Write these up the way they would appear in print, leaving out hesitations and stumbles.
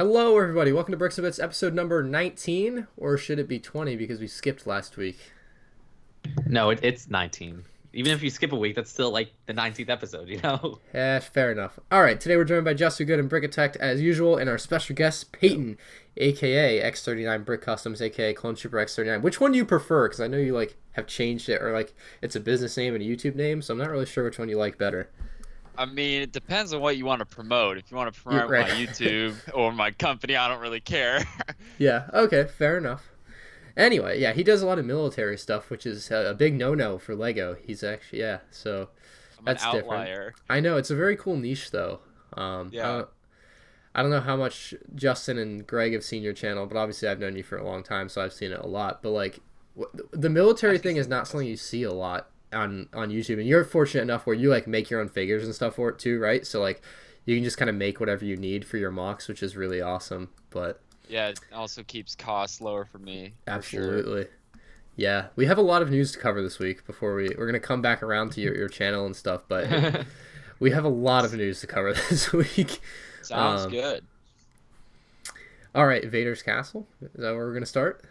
Hello, everybody. Welcome to Bricks and Bits, episode number 19, or should it be 20 because we skipped last week? No, it's 19. Even if you skip a week, that's still like the 19th episode, you know? Yeah, fair enough. All right, today we're joined by Just So Good and Brickitect as usual, and our special guest, Peyton, aka X39 Brick Customs, aka Clone Trooper X39. Which one do you prefer? Because I know you have changed it, or it's a business name and a YouTube name, so I'm not really sure which one you like better. I mean, it depends on what you want to promote. If you want to promote Right. my YouTube or my company, I don't really care. Yeah, okay, fair enough. Anyway, yeah, he does a lot of military stuff, which is a big no-no for Lego. He's actually, yeah, so I'm that's an different. outlier. I know, it's a very cool niche, though. Yeah. I don't know how much Justin and Greg have seen your channel, but obviously I've known you for a long time, so I've seen it a lot. But, the military thing is not something you see a lot on YouTube, and you're fortunate enough where you, make your own figures and stuff for it, too, right? So, you can just kind of make whatever you need for your mocks, which is really awesome, but... Yeah, it also keeps costs lower for me. Absolutely. Sure. Yeah, we have a lot of news to cover this week before we're going to come back around to your channel and stuff, but we have a lot of news to cover this week. Sounds good. All right, Vader's Castle. Is that where we're going to start?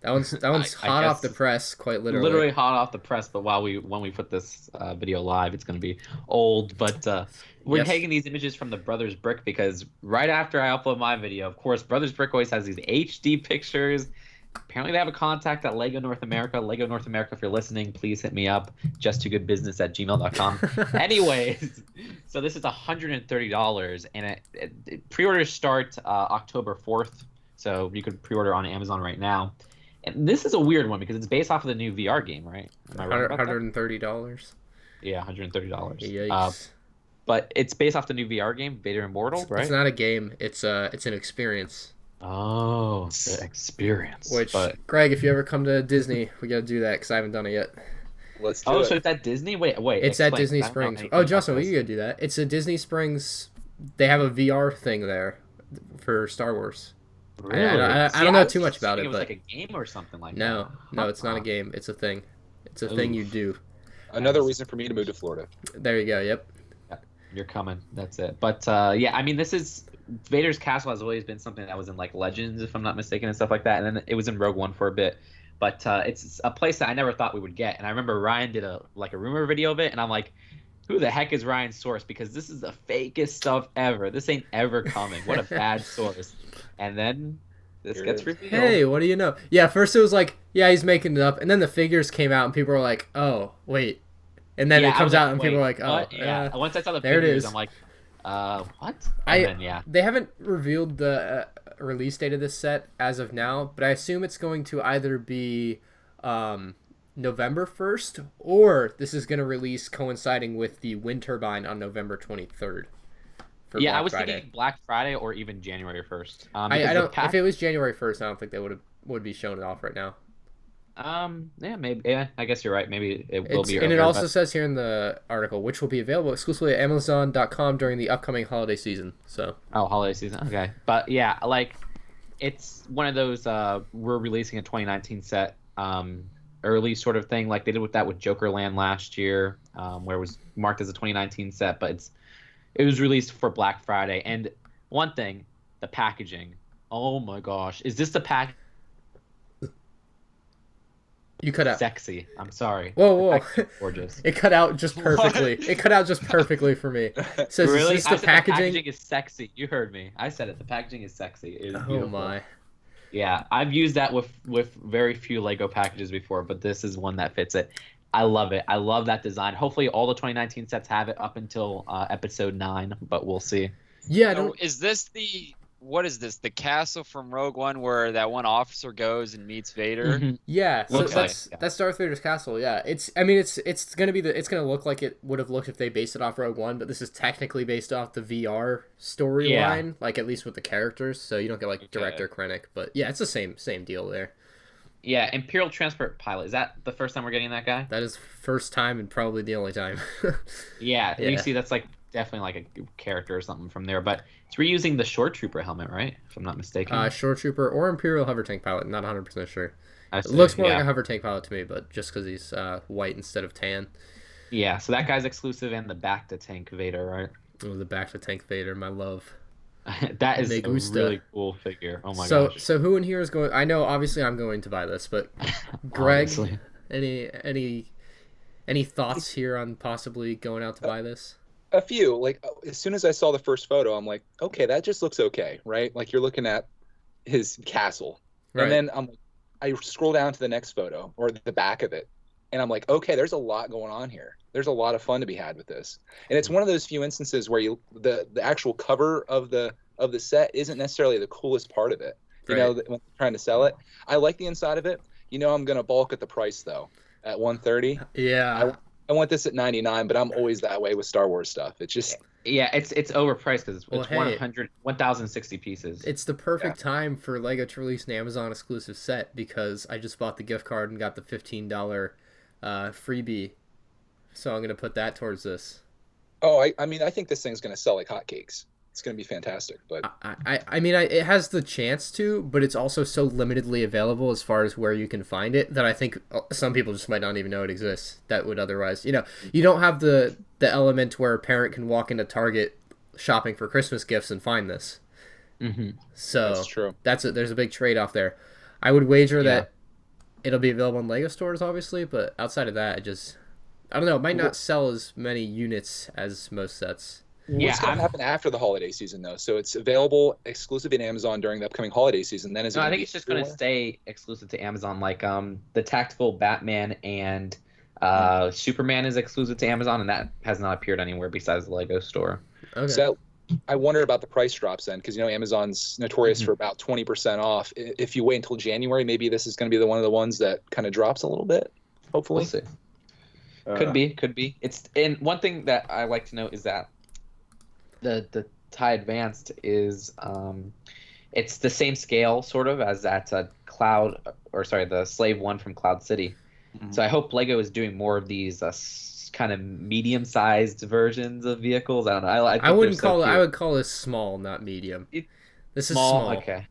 That one's hot off the press, quite literally. Literally hot off the press, but when we put this video live, it's going to be old. But we're taking these images from the Brothers Brick because right after I upload my video, of course, Brothers Brick always has these HD pictures. Apparently, they have a contact at Lego North America. Lego North America, if you're listening, please hit me up. justtoogoodbusiness@gmail.com. Anyways, so this is $130, and pre-orders start October 4th. So you can pre-order on Amazon right now. And this is a weird one because it's based off of the new VR game, right? Am I right about that? $130. Yeah, $130. Yikes. But it's based off the new VR game, Vader Immortal, right? It's not a game. It's an experience. Oh, the experience. Which, Greg, if you ever come to Disney, we got to do that because I haven't done it yet. Let's do it. So it's at Disney? Wait. It's at Disney Springs. Oh, Justin, we can go do that. It's a Disney Springs. They have a VR thing there for Star Wars. Really? I don't know too much about it, it was but like a game or something like no, that. No, it's not a game. It's a thing. It's a thing you do. Another reason for me to move to Florida. There you go. Yep. You're coming. That's it. But yeah, I mean, this is Vader's Castle has always been something that was in Legends, if I'm not mistaken, and stuff like that. And then it was in Rogue One for a bit. But it's a place that I never thought we would get. And I remember Ryan did a rumor video of it, and I'm like, who the heck is Ryan's source? Because this is the fakest stuff ever. This ain't ever coming. What a bad source. And then this gets revealed. Hey, what do you know? Yeah, first it was yeah, he's making it up. And then the figures came out and people were like, oh, wait. And then it comes out and people are like, oh, what? Yeah. Once I saw the there figures, it is. I'm like, what? And then, They haven't revealed the release date of this set as of now, but I assume it's going to either be November 1st, or this is going to release coinciding with the wind turbine on November 23rd. Yeah, I was thinking Black Friday or even January 1st. I don't. If it was January 1st, I don't think they would be showing it off right now. Yeah, maybe. Yeah, I guess you're right. Maybe it will be. And it also says here in the article, which will be available exclusively at Amazon.com during the upcoming holiday season. So. Oh, holiday season. Okay, but yeah, it's one of those we're releasing a 2019 set early sort of thing, like they did with that with Jokerland last year, where it was marked as a 2019 set, but it was released for Black Friday. And one thing, the packaging. Oh my gosh, is this the pack? You cut out. Sexy. I'm sorry. Whoa. Gorgeous. It cut out just perfectly. It cut out just perfectly for me. It says, really? Is this the packaging? The packaging is sexy. You heard me. I said it. The packaging is sexy. It is beautiful. My. Yeah, I've used that with very few Lego packages before, but this is one that fits it. I love it. I love that design. Hopefully all the 2019 sets have it up until episode 9, but we'll see. Yeah. So is this what is this? The castle from Rogue One where that one officer goes and meets Vader? Mm-hmm. Yeah, so that's Darth Vader's castle. Yeah, it's gonna look like it would have looked if they based it off Rogue One, but this is technically based off the VR storyline, at least with the characters, so you don't get Director Krennic, but yeah, it's the same deal there. Yeah, Imperial Transport Pilot. Is that the first time we're getting that guy? That is first time and probably the only time. Yeah, you see that's definitely a character or something from there, but it's reusing the Shore Trooper helmet, right? If I'm not mistaken. Shore Trooper or Imperial Hover Tank Pilot, not 100% sure. It looks more like a Hover Tank Pilot to me, but just because he's white instead of tan. Yeah, so that guy's exclusive, and the Back to Tank Vader, right? Oh, the Back to Tank Vader, my love. That is Me a gusta. really cool figure. Oh my So gosh. so who in here is going? I know obviously I'm going to buy this, but Greg, Obviously. any thoughts here on possibly going out to buy this? A few. Like as soon as I saw the first photo, I'm like, okay, that just looks okay, right? Like you're looking at his castle, and Right. then I scroll down to the next photo or the back of it, and I'm like, okay, there's a lot going on here. There's a lot of fun to be had with this, and it's one of those few instances where the actual cover of the set isn't necessarily the coolest part of it. You know, Right. when trying to sell it, I like the inside of it. You know, I'm gonna balk at the price though, at 130. Yeah. I want this at 99, but I'm always that way with Star Wars stuff. It's just Yeah, it's overpriced because Well, it's hey, 1,060 pieces. it's the perfect time for Lego to release an Amazon exclusive set because I just bought the gift card and got the $15 freebie. So I'm gonna put that towards this. I mean, I think this thing's gonna sell like hotcakes. It's gonna be fantastic. But I mean, it has the chance to, but it's also so limitedly available as far as where you can find it that I think some people just might not even know it exists. That would otherwise, you don't have the element where a parent can walk into Target shopping for Christmas gifts and find this. Mm-hmm. So that's true. There's a big trade off there. I would wager Yeah. that it'll be available in Lego stores, obviously, but outside of that, I don't know. It might not sell as many units as most sets. What's going to happen after the holiday season, though? So it's available exclusive in Amazon during the upcoming holiday season. Then No, I think it's just going to stay exclusive to Amazon. Like the tactical Batman and Superman is exclusive to Amazon, and that has not appeared anywhere besides the Lego store. Okay. So I wonder about the price drops then, because Amazon's notorious for about 20% off. If you wait until January, maybe this is going to be one of the ones that kind of drops a little bit. Hopefully, We'll see. Could be. And one thing that I like to note is that the TIE Advanced is it's the same scale sort of as that the Slave One from Cloud City. Mm-hmm. So I hope Lego is doing more of these kind of medium-sized versions of vehicles. I don't know. I wouldn't call it. I would call this small, not medium. This is small. Okay.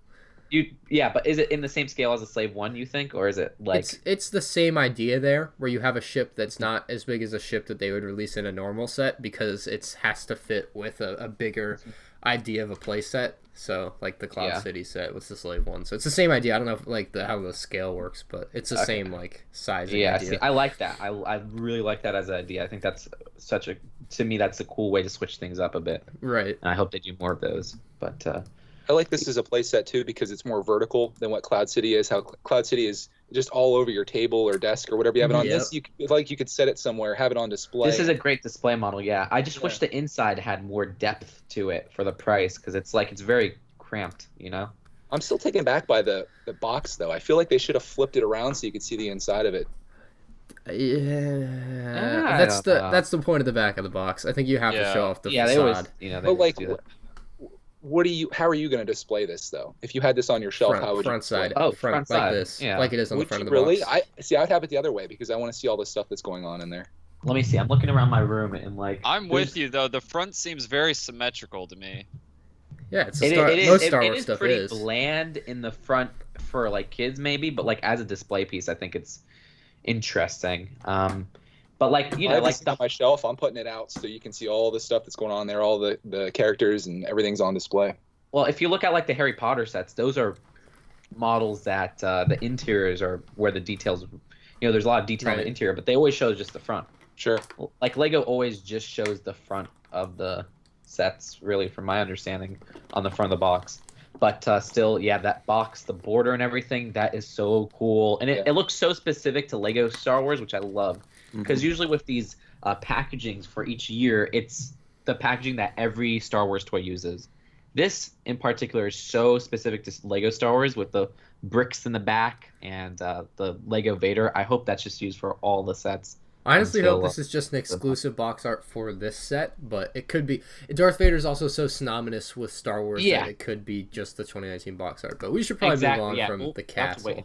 But is it in the same scale as a Slave One, you think, or is it like it's the same idea there, where you have a ship that's not as big as a ship that they would release in a normal set because it has to fit with a bigger idea of a play set. So like the Cloud City set with the Slave One. So it's the same idea. I don't know if, how the scale works, but it's the same size. Yeah, idea. See, I like that. I really like that as an idea. I think that's to me that's a cool way to switch things up a bit. Right. And I hope they do more of those. But I like this as a playset too because it's more vertical than what Cloud City is. How Cloud City is just all over your table or desk or whatever you have it on. Yep. This you could set it somewhere, have it on display. This is a great display model. Yeah, I just wish the inside had more depth to it for the price because it's very cramped. I'm still taken back by the box though. I feel like they should have flipped it around so you could see the inside of it. Yeah, that's the point of the back of the box. I think you have to show off the facade. They always, they always do that. How are you going to display this though? If you had this on your shelf, how would you side? display it? Front side. like this, like it is on the front of the really? box. I'd have it the other way because I want to see all the stuff that's going on in there. Let me see. I'm looking around my room and I'm with you though. The front seems very symmetrical to me. Yeah, it's most Star Wars stuff pretty bland in the front for kids maybe, but as a display piece, I think it's interesting. But on my shelf, I'm putting it out so you can see all the stuff that's going on there, all the characters and everything's on display. Well, if you look at the Harry Potter sets, those are models that the interiors are where the details. There's a lot of detail on the interior, but they always show just the front. Sure. Lego always just shows the front of the sets, really, from my understanding, on the front of the box. But still, that box, the border and everything, that is so cool. And it looks so specific to Lego Star Wars, which I love. Because usually with these packagings for each year, it's the packaging that every Star Wars toy uses. This, in particular, is so specific to Lego Star Wars with the bricks in the back and the Lego Vader. I hope that's just used for all the sets. I honestly hope this is just an exclusive box art for this set, but it could be. Darth Vader is also so synonymous with Star Wars that it could be just the 2019 box art. But we should probably move on from the castle.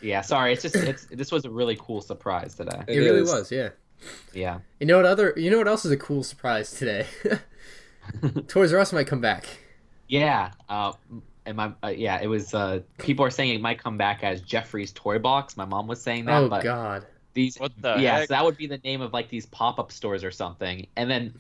Yeah, sorry. This was a really cool surprise today. It really was, yeah. Yeah. You know what else is a cool surprise today? Toys R Us might come back. Yeah. It was. People are saying it might come back as Jeffrey's Toy Box. My mom was saying that. Oh God. What the heck? So that would be the name of these pop-up stores or something. And then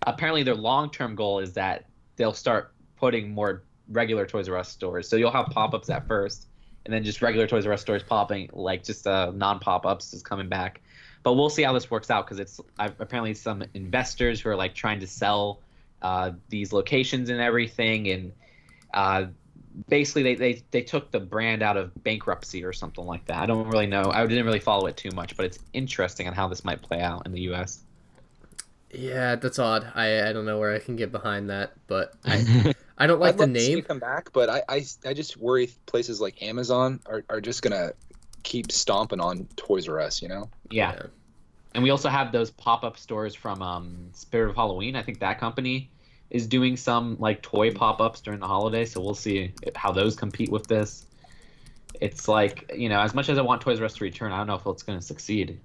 apparently their long-term goal is that they'll start putting more regular Toys R Us stores. So you'll have pop-ups at first, and then just regular Toys R Us stores popping, like just non-pop-ups is coming back. But we'll see how this works out, because it's apparently some investors who are like trying to sell these locations and everything, and basically they took the brand out of bankruptcy or something like that. I don't really know. I didn't really follow it too much, but it's interesting on how this might play out in the U.S. Yeah, that's odd. I don't know where I can get behind that, but I don't like I'd the love to see name. it come back, but I just worry places like Amazon are just gonna keep stomping on Toys R Us, you know? Yeah. And we also have those pop-up stores from Spirit of Halloween. I think that company is doing some like toy pop-ups during the holidays, so we'll see how those compete with this. It's like, you know, as much as I want Toys R Us to return, I don't know if it's going to succeed.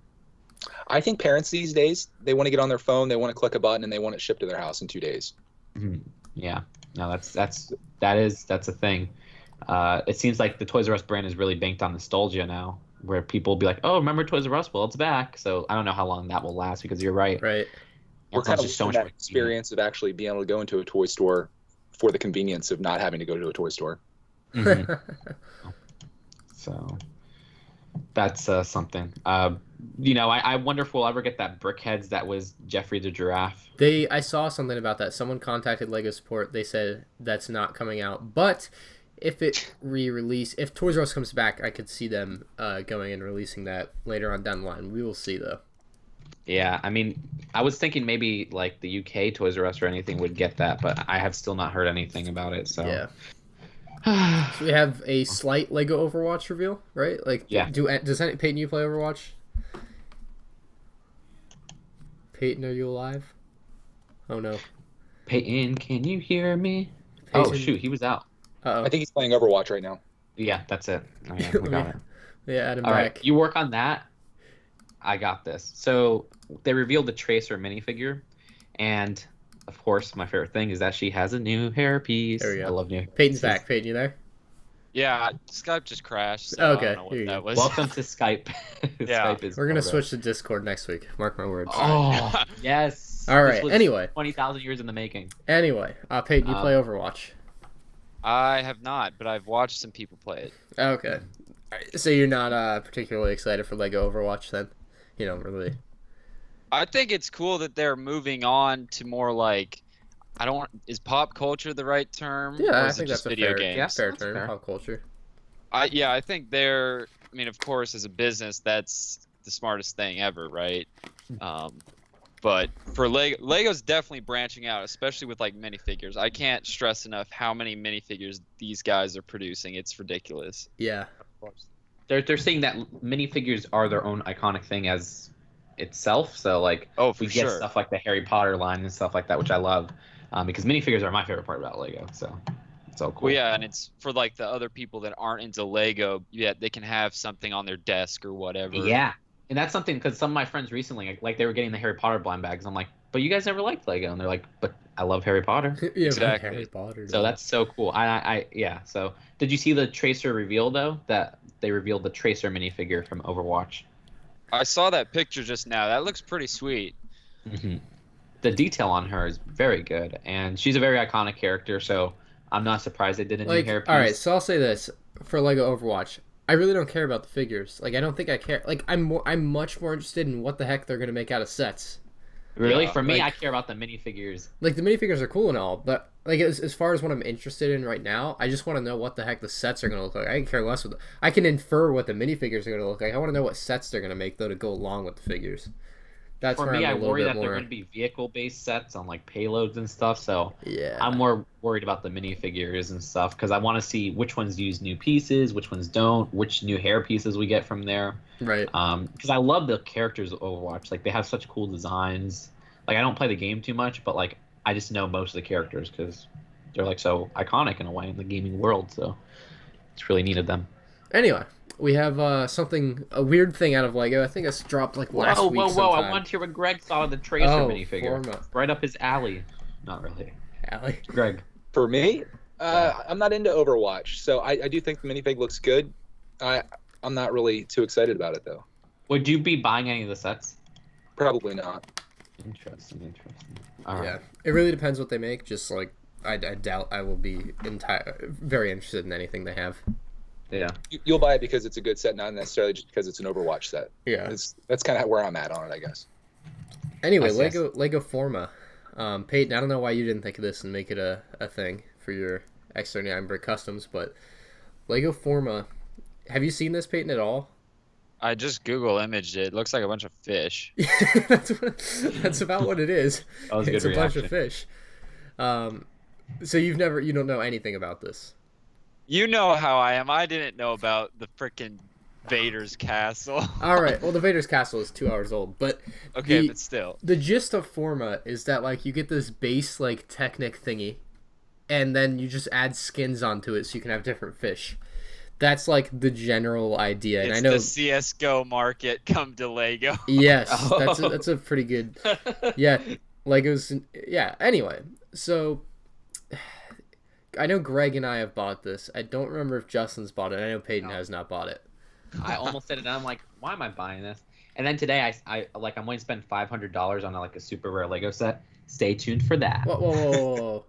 I think parents these days, they want to get on their phone, they want to click a button, and they want it shipped to their house in 2 days. Mm-hmm. Yeah, no, that's a thing. It seems like the Toys R Us brand is really banked on nostalgia now, where people will be like, "Oh, remember Toys R Us? Well, it's back." So I don't know how long that will last, because you're right. Right. We're kind of just so losing much that experience of actually being able to go into a toy store for the convenience of not having to go to a toy store. Mm-hmm. So that's something. You know, I wonder if we'll ever get that Brickheads that was Jeffrey the Giraffe. I saw something about that. Someone contacted Lego Support. They said that's not coming out, but if it if Toys R Us comes back, I could see them going and releasing that later on down the line. We will see, though. Yeah, I mean, I was thinking maybe like the UK Toys R Us or anything would get that, but I have still not heard anything about it. So yeah. So we have a slight Lego Overwatch reveal, right? Like, yeah. Does Peyton, you play Overwatch? Peyton, are you alive? Oh no. Peyton, can you hear me? Peyton... Oh shoot, he was out. Uh-oh. I think he's playing Overwatch right now. Yeah, that's it. Oh, yeah, we got it. Yeah, add him All back. right, you work on that. I got this. So they revealed the Tracer minifigure, and of course, my favorite thing is that she has a new hairpiece. There we go. I love new. Peyton's back. Peyton, you there? Yeah, Skype just crashed. So Okay, I don't know here you what go. that was. Welcome to Skype. Yeah. Skype is We're gonna over. switch to Discord next week. Mark my words. Oh yes. All right. This was Anyway. 20,000 years in the making. Anyway, Peyton, you play Overwatch. I have not, but I've watched some people play it. Okay. So you're not particularly excited for Lego Overwatch then? You don't really. I think it's cool that they're moving on to more like, is pop culture the right term? Yeah, or I is think it just that's video a games? fair That's term. fair. Pop culture. I think they're. I mean, of course, as a business, that's the smartest thing ever, right? But for Lego's definitely branching out, especially with like minifigures. I can't stress enough how many minifigures these guys are producing. It's ridiculous. Yeah. They're saying that minifigures are their own iconic thing as itself. So like, Oh, for we get sure. stuff like the Harry Potter line and stuff like that, which I love, because minifigures are my favorite part about Lego. So it's so cool. Well, yeah, and it's for like the other people that aren't into Lego. Yeah, they can have something on their desk or whatever. Yeah, and that's something, because some of my friends recently, like they were getting the Harry Potter blind bags. I'm like, but you guys never liked Lego, and they're like, but I love Harry Potter. Yeah, Exactly. Harry Potter. So that's so cool. Yeah. So did you see the Tracer reveal though? That they revealed the Tracer minifigure from Overwatch. I saw that picture just now. That looks pretty sweet. Mm-hmm. The detail on her is very good, and she's a very iconic character. So I'm not surprised they did a new hairpiece. All right, so I'll say this for Lego Overwatch. I really don't care about the figures. Like, I don't think I care. Like, I'm much more interested in what the heck they're gonna make out of sets. Really, Yeah, for me, like- I care about the minifigures. Like, the minifigures are cool and all, but like as far as what I'm interested in right now, I just want to know what the heck the sets are gonna look like. I can care less with. I can infer what the minifigures are gonna look like. I want to know what sets they're gonna make though to go along with the figures. That's For where me, I'm I a little worry bit that more. they're going to be vehicle-based sets on like payloads and stuff. So Yeah. I'm more worried about the minifigures and stuff, because I want to see which ones use new pieces, which ones don't, which new hair pieces we get from there. Right. Because I love the characters of Overwatch. Like, they have such cool designs. Like, I don't play the game too much, but like I just know most of the characters because they're like so iconic in a way in the gaming world. So it's really neat of them. Anyway, we have a weird thing out of Lego. I think it's dropped like last week. Whoa! sometime. I want to hear what Greg thought of the Tracer minifigure. Forma. Right up his alley. Not really. Allie. Greg. For me, I'm not into Overwatch, so I do think the minifig looks good. I'm not really too excited about it though. Would you be buying any of the sets? Probably not. Interesting. All right. Yeah, it really depends what they make. Just like I doubt I will be very interested in anything they have. Yeah. You'll buy it because it's a good set, not necessarily just because it's an Overwatch set. Yeah. That's kind of where I'm at on it, I guess. Anyway, Nice, Lego Forma. Peyton, I don't know why you didn't think of this and make it a thing for your X39 Customs, but Lego Forma. Have you seen this, Peyton, at all? I just Google imaged it. It looks like a bunch of fish. That's about what it is. That was a It's good a bunch reaction. of fish. So you don't know anything about this. You know how I am. I didn't know about the frickin' Vader's castle. All right. Well, the Vader's castle is 2 hours old, but Okay, but still. the gist of Forma is that like you get this base like Technic thingy, and then you just add skins onto it so you can have different fish. That's like the general idea, and It's I know. the CS:GO market come to Lego. Yes, Oh. that's a pretty good. Yeah, Legos. Yeah. Anyway, so I know Greg and I have bought this. I don't remember if Justin's bought it. I know Peyton No. has not bought it. I almost said it, and I'm like, why am I buying this? And then today, I'm going to spend $500 on like a super rare Lego set. Stay tuned for that. Whoa.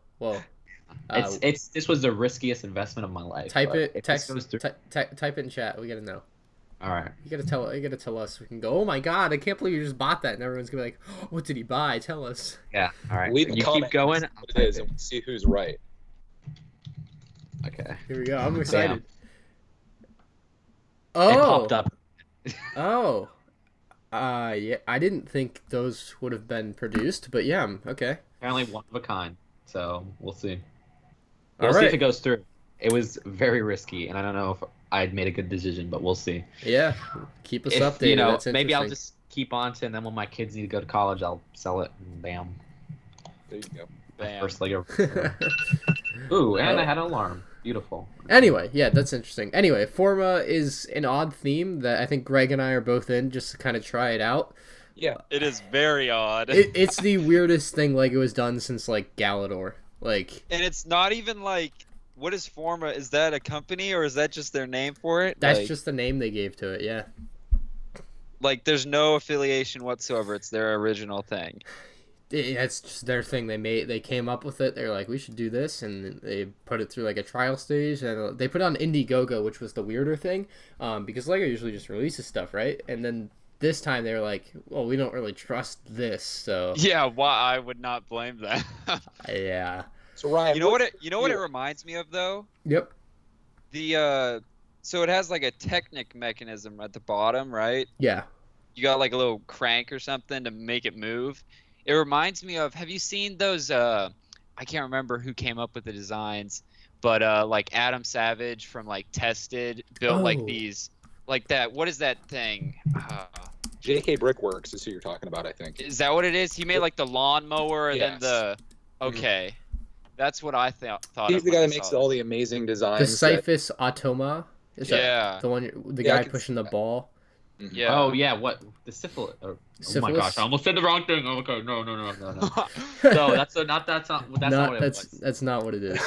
This was the riskiest investment of my life. Type but it. if Text. this goes through- Type it in chat. We gotta know. All right. You gotta tell. You gotta tell us. We can go. Oh my god! I can't believe you just bought that, and everyone's gonna be like, oh, "What did he buy? Tell us." Yeah. All right. Leave a You comment keep going. what I'll it type is, and we'll see who's right. Okay. Here we go. I'm excited. It Oh. popped up. Oh. Yeah. I didn't think those would have been produced, but yeah. Okay. Apparently one of a kind. So we'll see. All We'll see if right. it goes through. It was very risky, and I don't know if I'd made a good decision, but we'll see. Yeah. Keep us If, updated. That's maybe I'll interesting. just keep on to, and then when my kids need to go to college, I'll sell it. And bam. There you go. Bam. First Lego. Ooh, and Oh. I had an alarm. Beautiful. Anyway, yeah, that's interesting. Anyway, Forma is an odd theme that I think Greg and I are both in just to kind of try it out. Yeah. It is very odd. It's the weirdest thing Lego has done since like Galador. Like And it's not even like, what is Forma? Is that a company or is that just their name for it? that's Like- just the name they gave to it. Yeah. like there's no affiliation whatsoever. It's their original thing. It's just their thing. They came up with it. They're like, we should do this, and they put it through like a trial stage, and they put it on Indiegogo, which was the weirder thing, because Lego usually just releases stuff, right? And then this time they were like, well, we don't really trust this, so Yeah, why I would not blame them. yeah. So Ryan, You know what what's it your- reminds me of though? Yep. The so it has like a Technic mechanism at the bottom, right? Yeah. You got like a little crank or something to make it move. It reminds me of, have you seen those I can't remember who came up with the designs, but like Adam Savage from like Tested built like Oh. these like that, what is that thing? JK Brickworks is who you're talking about, I think. Is that what it is? He made like the lawnmower and then Yes. the okay. That's what I thought He's of the when guy I that makes saw all that. the amazing The designs. that- Siphus Automa. Is that Yeah. the one? The Yeah, I guy can pushing see the ball. Yeah. Oh yeah, what the syphilis? Oh my Syphilis? gosh, I almost said the wrong thing. Oh, okay, no. No, that's not what it was. That's not what it is.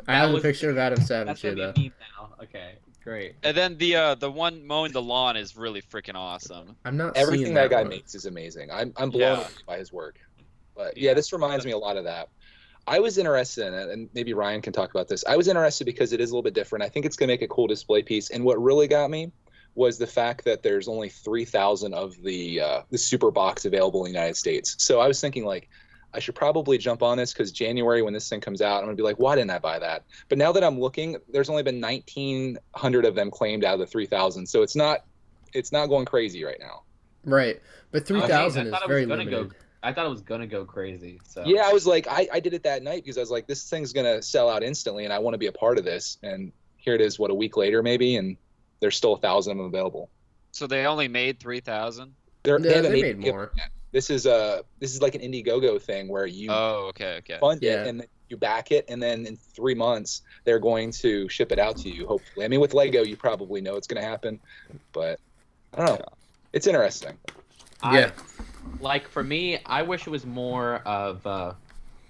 I That have a was- picture of Adam Savage That's here gonna though. be a meme now. Okay, great. And then the one mowing the lawn is really freaking awesome. I'm not Everything seeing that guy one. makes is amazing. I'm blown Yeah. away by his work. But yeah, this reminds me a lot of that. I was interested in it, and maybe Ryan can talk about this. I was interested because it is a little bit different. I think it's going to make a cool display piece. And what really got me was the fact that there's only 3,000 of the super box available in the United States. So I was thinking, like, I should probably jump on this because January, when this thing comes out, I'm going to be like, why didn't I buy that? But now that I'm looking, there's only been 1,900 of them claimed out of the 3,000. So it's not going crazy right now. Right, but 3,000 is thought it was very gonna limited. I thought it was gonna go crazy. So Yeah, I was like, I did it that night because I was like, this thing's going to sell out instantly, and I want to be a part of this. And here it is, what, a week later maybe, and there's still 1,000 of them available. So they only made 3,000? They Yeah, haven't they made made more. yet. This is like an Indiegogo thing where you Oh, okay. fund Yeah. it and then you back it, and then in 3 months they're going to ship it out to you. Hopefully, I mean, with Lego, you probably know it's going to happen, but I don't know. It's interesting. Yeah. Like for me, I wish it was more of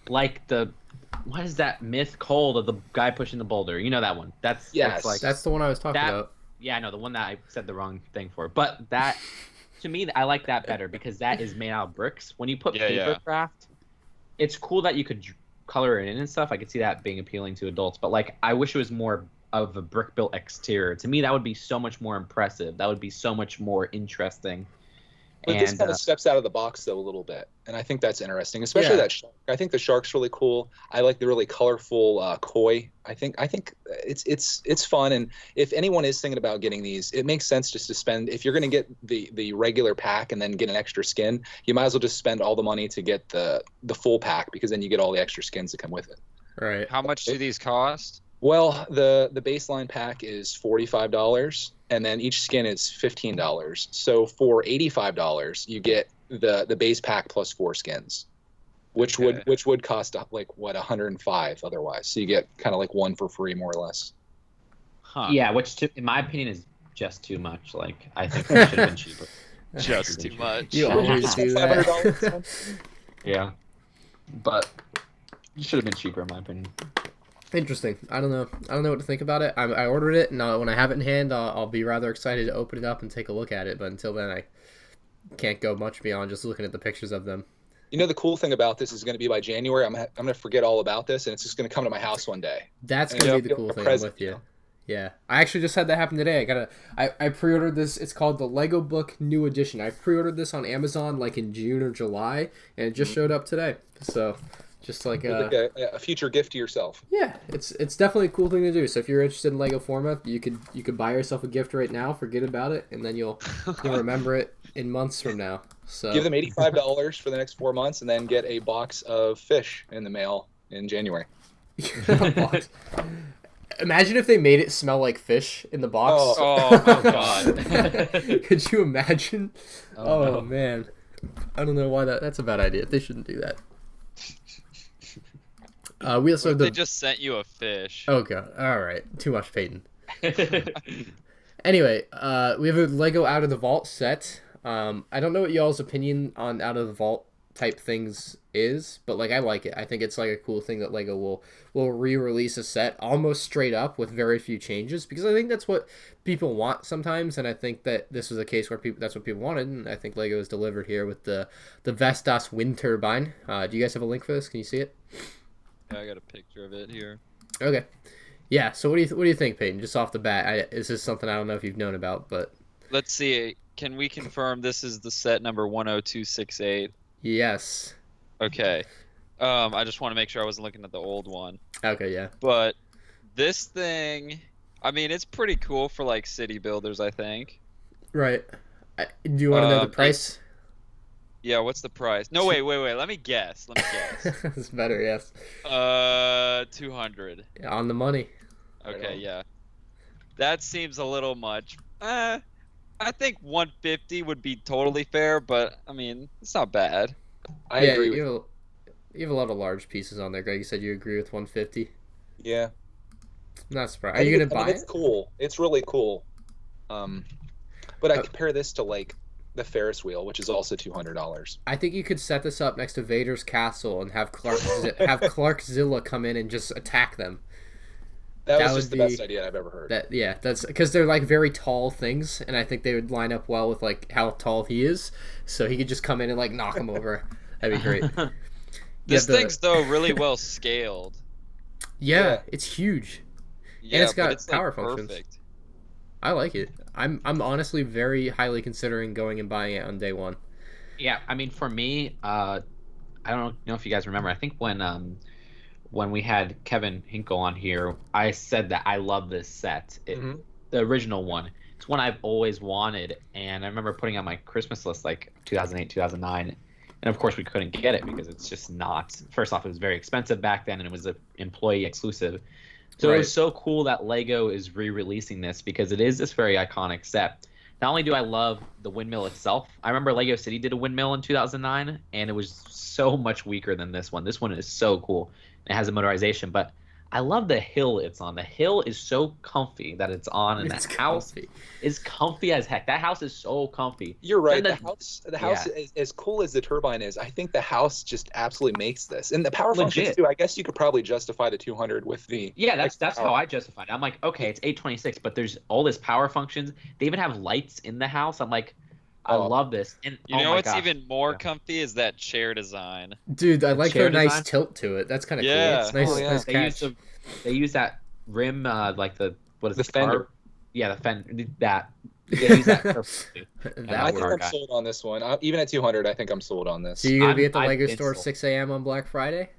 like what is that myth called of the guy pushing the boulder? You know that one. That's Yes. like That's the one I was talking That- about. yeah, I know the one that I said the wrong thing for. But that to me, I like that better because that is made out of bricks. When you put Yeah, paper yeah. craft, it's cool that you could color it in and stuff, I could see that being appealing to adults. But like, I wish it was more of a brick built exterior. To me, that would be so much more impressive. That would be so much more interesting. But this kind of steps out of the box though a little bit, and I think that's interesting, especially that shark. I think the shark's really cool. I like the really colorful koi. I think it's fun, and if anyone is thinking about getting these, it makes sense just to spend. If you're going to get the regular pack and then get an extra skin, you might as well just spend all the money to get the full pack, because then you get all the extra skins that come with it. Right. How much do these cost? Well, the baseline pack is $45, and then each skin is $15. So for $85, you get the base pack plus 4 skins, which would cost like what, $105 otherwise. So you get kind of like one for free, more or less. Huh. Yeah, which in my opinion is just too much. Like, I think it should have been cheaper. Just too much. You always do that. Yeah, but it should have been cheaper in my opinion. Interesting. I don't know what to think about it. I ordered it, and when I have it in hand, I'll be rather excited to open it up and take a look at it. But until then, I can't go much beyond just looking at the pictures of them. You know, the cool thing about this is going to be by January, I'm gonna forget all about this, and it's just going to come to my house one day. That's going to be the cool thing. I'm with you. Yeah, I actually just had that happen today. I pre-ordered this. It's called the Lego Book New Edition. I pre-ordered this on Amazon like in June or July, and it just showed up today. So. Just like a future gift to yourself. Yeah, it's definitely a cool thing to do. So if you're interested in Lego Forma, you could buy yourself a gift right now, forget about it, and then you'll remember it in months from now. So give them $85 for the next 4 months, and then get a box of fish in the mail in January. Imagine if they made it smell like fish in the box. Oh God! Could you imagine? Oh no. Man, I don't know why that's a bad idea. They shouldn't do that. We also they just sent you a fish. Oh god! All right, too much, Peyton. Anyway, we have a Lego Out of the Vault set. I don't know what y'all's opinion on Out of the Vault type things is, but like I like it. I think it's like a cool thing that Lego will re-release a set almost straight up with very few changes, because I think that's what people want sometimes, and I think that this was a case where that's what people wanted, and I think Lego has delivered here with the Vestas wind turbine. Do you guys have a link for this? Can you see it? Yeah, I got a picture of it here. Okay. Yeah, so what do you think, Peyton? Just off the bat, this is something I don't know if you've known about, but let's see. Can we confirm this is the set number 10268? Yes. Okay. I just want to make sure I wasn't looking at the old one. Okay, yeah. But this thing, I mean, it's pretty cool for like city builders, I think. Right. Do you want to know the price? Yeah, what's the price? No, wait. Let me guess. It's better, yes. 200. On the money. Okay, yeah. That seems a little much. I think 150 would be totally fair, but I mean, it's not bad. I agree with you. You have a lot of large pieces on there, Greg. You said you agree with 150. Yeah. I'm not surprised. Are you gonna buy it? It's cool. It's really cool. But I compare this to like the Ferris wheel, which is also $200. I think you could set this up next to Vader's castle and have Clarkzilla come in and just attack them. That was just the best idea I've ever heard. That's because they're like very tall things, and I think they would line up well with like how tall he is, so he could just come in and like knock him over. That'd be great. This thing's though really well scaled. Yeah, it's huge. Yeah, and it's got it's power like functions. Perfect. I like it. I'm honestly very highly considering going and buying it on day one. Yeah, I mean, for me, I don't know if you guys remember. I think when we had Kevin Hinkle on here, I said that I love this set. The original one. It's one I've always wanted, and I remember putting on my Christmas list like 2008, 2009. And of course, we couldn't get it because it's just not. First off, it was very expensive back then, and it was an employee exclusive. So It was so cool that Lego is re-releasing this, because it is this very iconic set. Not only do I love the windmill itself, I remember Lego City did a windmill in 2009, and it was so much weaker than this one. This one is so cool. It has a motorization, but I love the hill it's on. The hill is so comfy that it's on, and the house is comfy as heck. That house is so comfy. You're right. The house is as cool as the turbine is. I think the house just absolutely makes this, and the power functions too. I guess you could probably justify the 200 with the. Yeah, that's how I justify it. I'm like, okay, it's 826, but there's all this power functions. They even have lights in the house. I'm like, I Oh. love this. And You oh know my what's gosh. even more Yeah. comfy is that chair design. Dude, I like the chair nice design? tilt to it. That's kind of Yeah. cool. It's nice, Oh, yeah. nice They use catch. they use that rim, like the what is The it, fender. carb? Yeah, the fender. That. Yeah. They use that perfectly. That I think work. I'm sold on this one. Even at 200, I think I'm sold on this. So you gonna be at the I've Lego been store sold. 6 a.m. on Black Friday?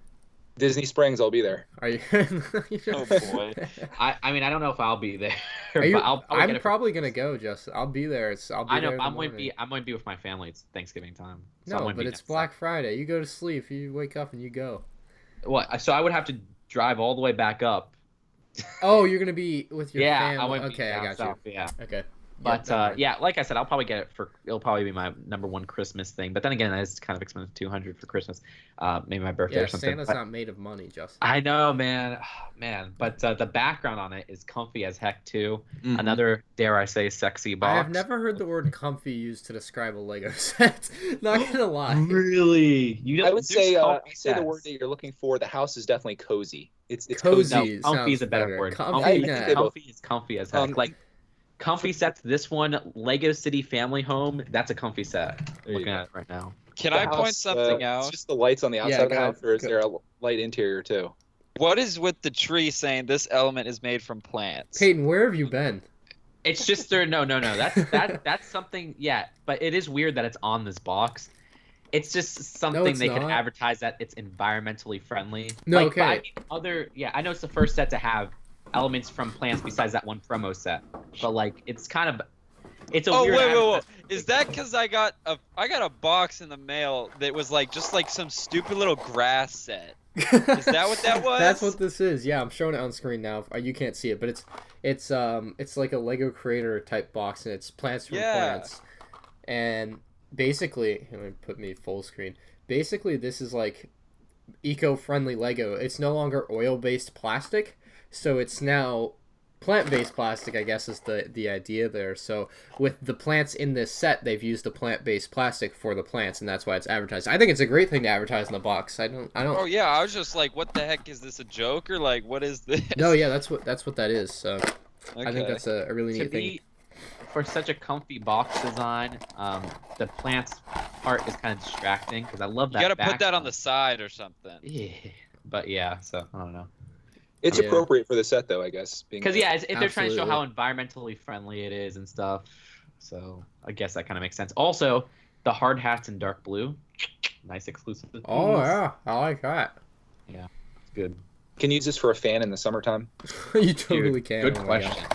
Disney Springs, I'll be there. Are you? Oh boy. I mean, I don't know if I'll be there, Are you? but I'll probably get I'm it for probably gonna Christmas. go, Justin. I'll be there. I'll be I know. there in the I'm going to morning. be with my family. It's Thanksgiving time. So I'm No, gonna but be it's next Black Friday. You go to sleep. You wake up and you go. What? So I would have to drive all the way back up. Oh, you're gonna be with your Yeah, I family. would be Okay, I down got south. Yeah. you. Okay. But never mind. yeah, like I said, I'll probably get it it'll probably be my number one Christmas thing. But then again, it's kind of expensive, 200 for Christmas, maybe my birthday Yeah, or something. Santa's But not made of money, Justin. I know, man, man. But the background on it is comfy as heck too. Mhm. Another, dare I say, sexy box. I have never heard the word comfy used to describe a Lego set. Not gonna lie. Really, you. I would say there's I comfy say the sets. word that you're looking for. The house is definitely cozy. It's Cozy. cozy. No, comfy is sounds a better better. word. Comfy, I think nah. they both- Comfy is comfy as heck. Um, Like comfy sets. This one, Lego City Family Home. That's a comfy set. There you Looking go. at it right now. Can The I point house, something It's out? just the lights on the outside Yeah, of the go house, ahead. or is Go. there a light interior too? What is with the tree saying this element is made from plants? Peyton, where have you been? It's just there. No. That's something. Yeah, but it is weird that it's on this box. It's just something it's they could not. advertise that it's environmentally friendly. No, Like, but I okay. mean, yeah, I know it's the first set to have elements from plants besides that one promo set, but like it's kind of, it's a Oh weird. wait. advertisement. Is that because I got a box in the mail that was like just like some stupid little grass set? Is that what that was? That's what this is. Yeah, I'm showing it on screen now. You can't see it, but it's like a Lego Creator type box, and it's plants from Yeah. plants. And basically, let me put me full screen. Basically, this is like eco-friendly Lego. It's no longer oil-based plastic, so it's now plant-based plastic, I guess, is the idea there. So with the plants in this set, they've used the plant-based plastic for the plants, and that's why it's advertised. I think it's a great thing to advertise in the box. I don't. Oh yeah, I was just like, what the heck is this, a joke or like what is this? No, yeah, that's what that is. So Okay. I think that's a really To neat thing. me, for such a comfy box design, the plants part is kind of distracting because I love that. You gotta put that on background. the side or something. Yeah, but yeah, so I don't know. It's Yeah. appropriate for the set, though, I guess. Because yeah, if they're trying to show how Absolutely. environmentally friendly it is and stuff, so I guess that kind of makes sense. Also, the hard hats in dark blue, nice exclusive. Oh piece. yeah, I like that. It's good. Can use this for a fan in the summertime. You totally Dude, can. Good Oh my God. question.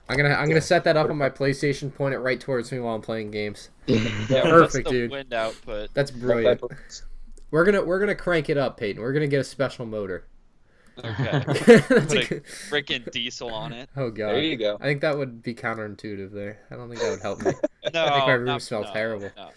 I'm gonna set that up on my PlayStation, point it right towards me while I'm playing games. Yeah, What's Perfect, the dude. wind output? That's brilliant. Multi-purpose. We're gonna crank it up, Peyton. We're gonna get a special motor. Okay. That's Put a a good- freaking diesel on it. Oh god. There you go. I think that would be counterintuitive there. I don't think that would help me. No, my room no, smells no, terrible. no.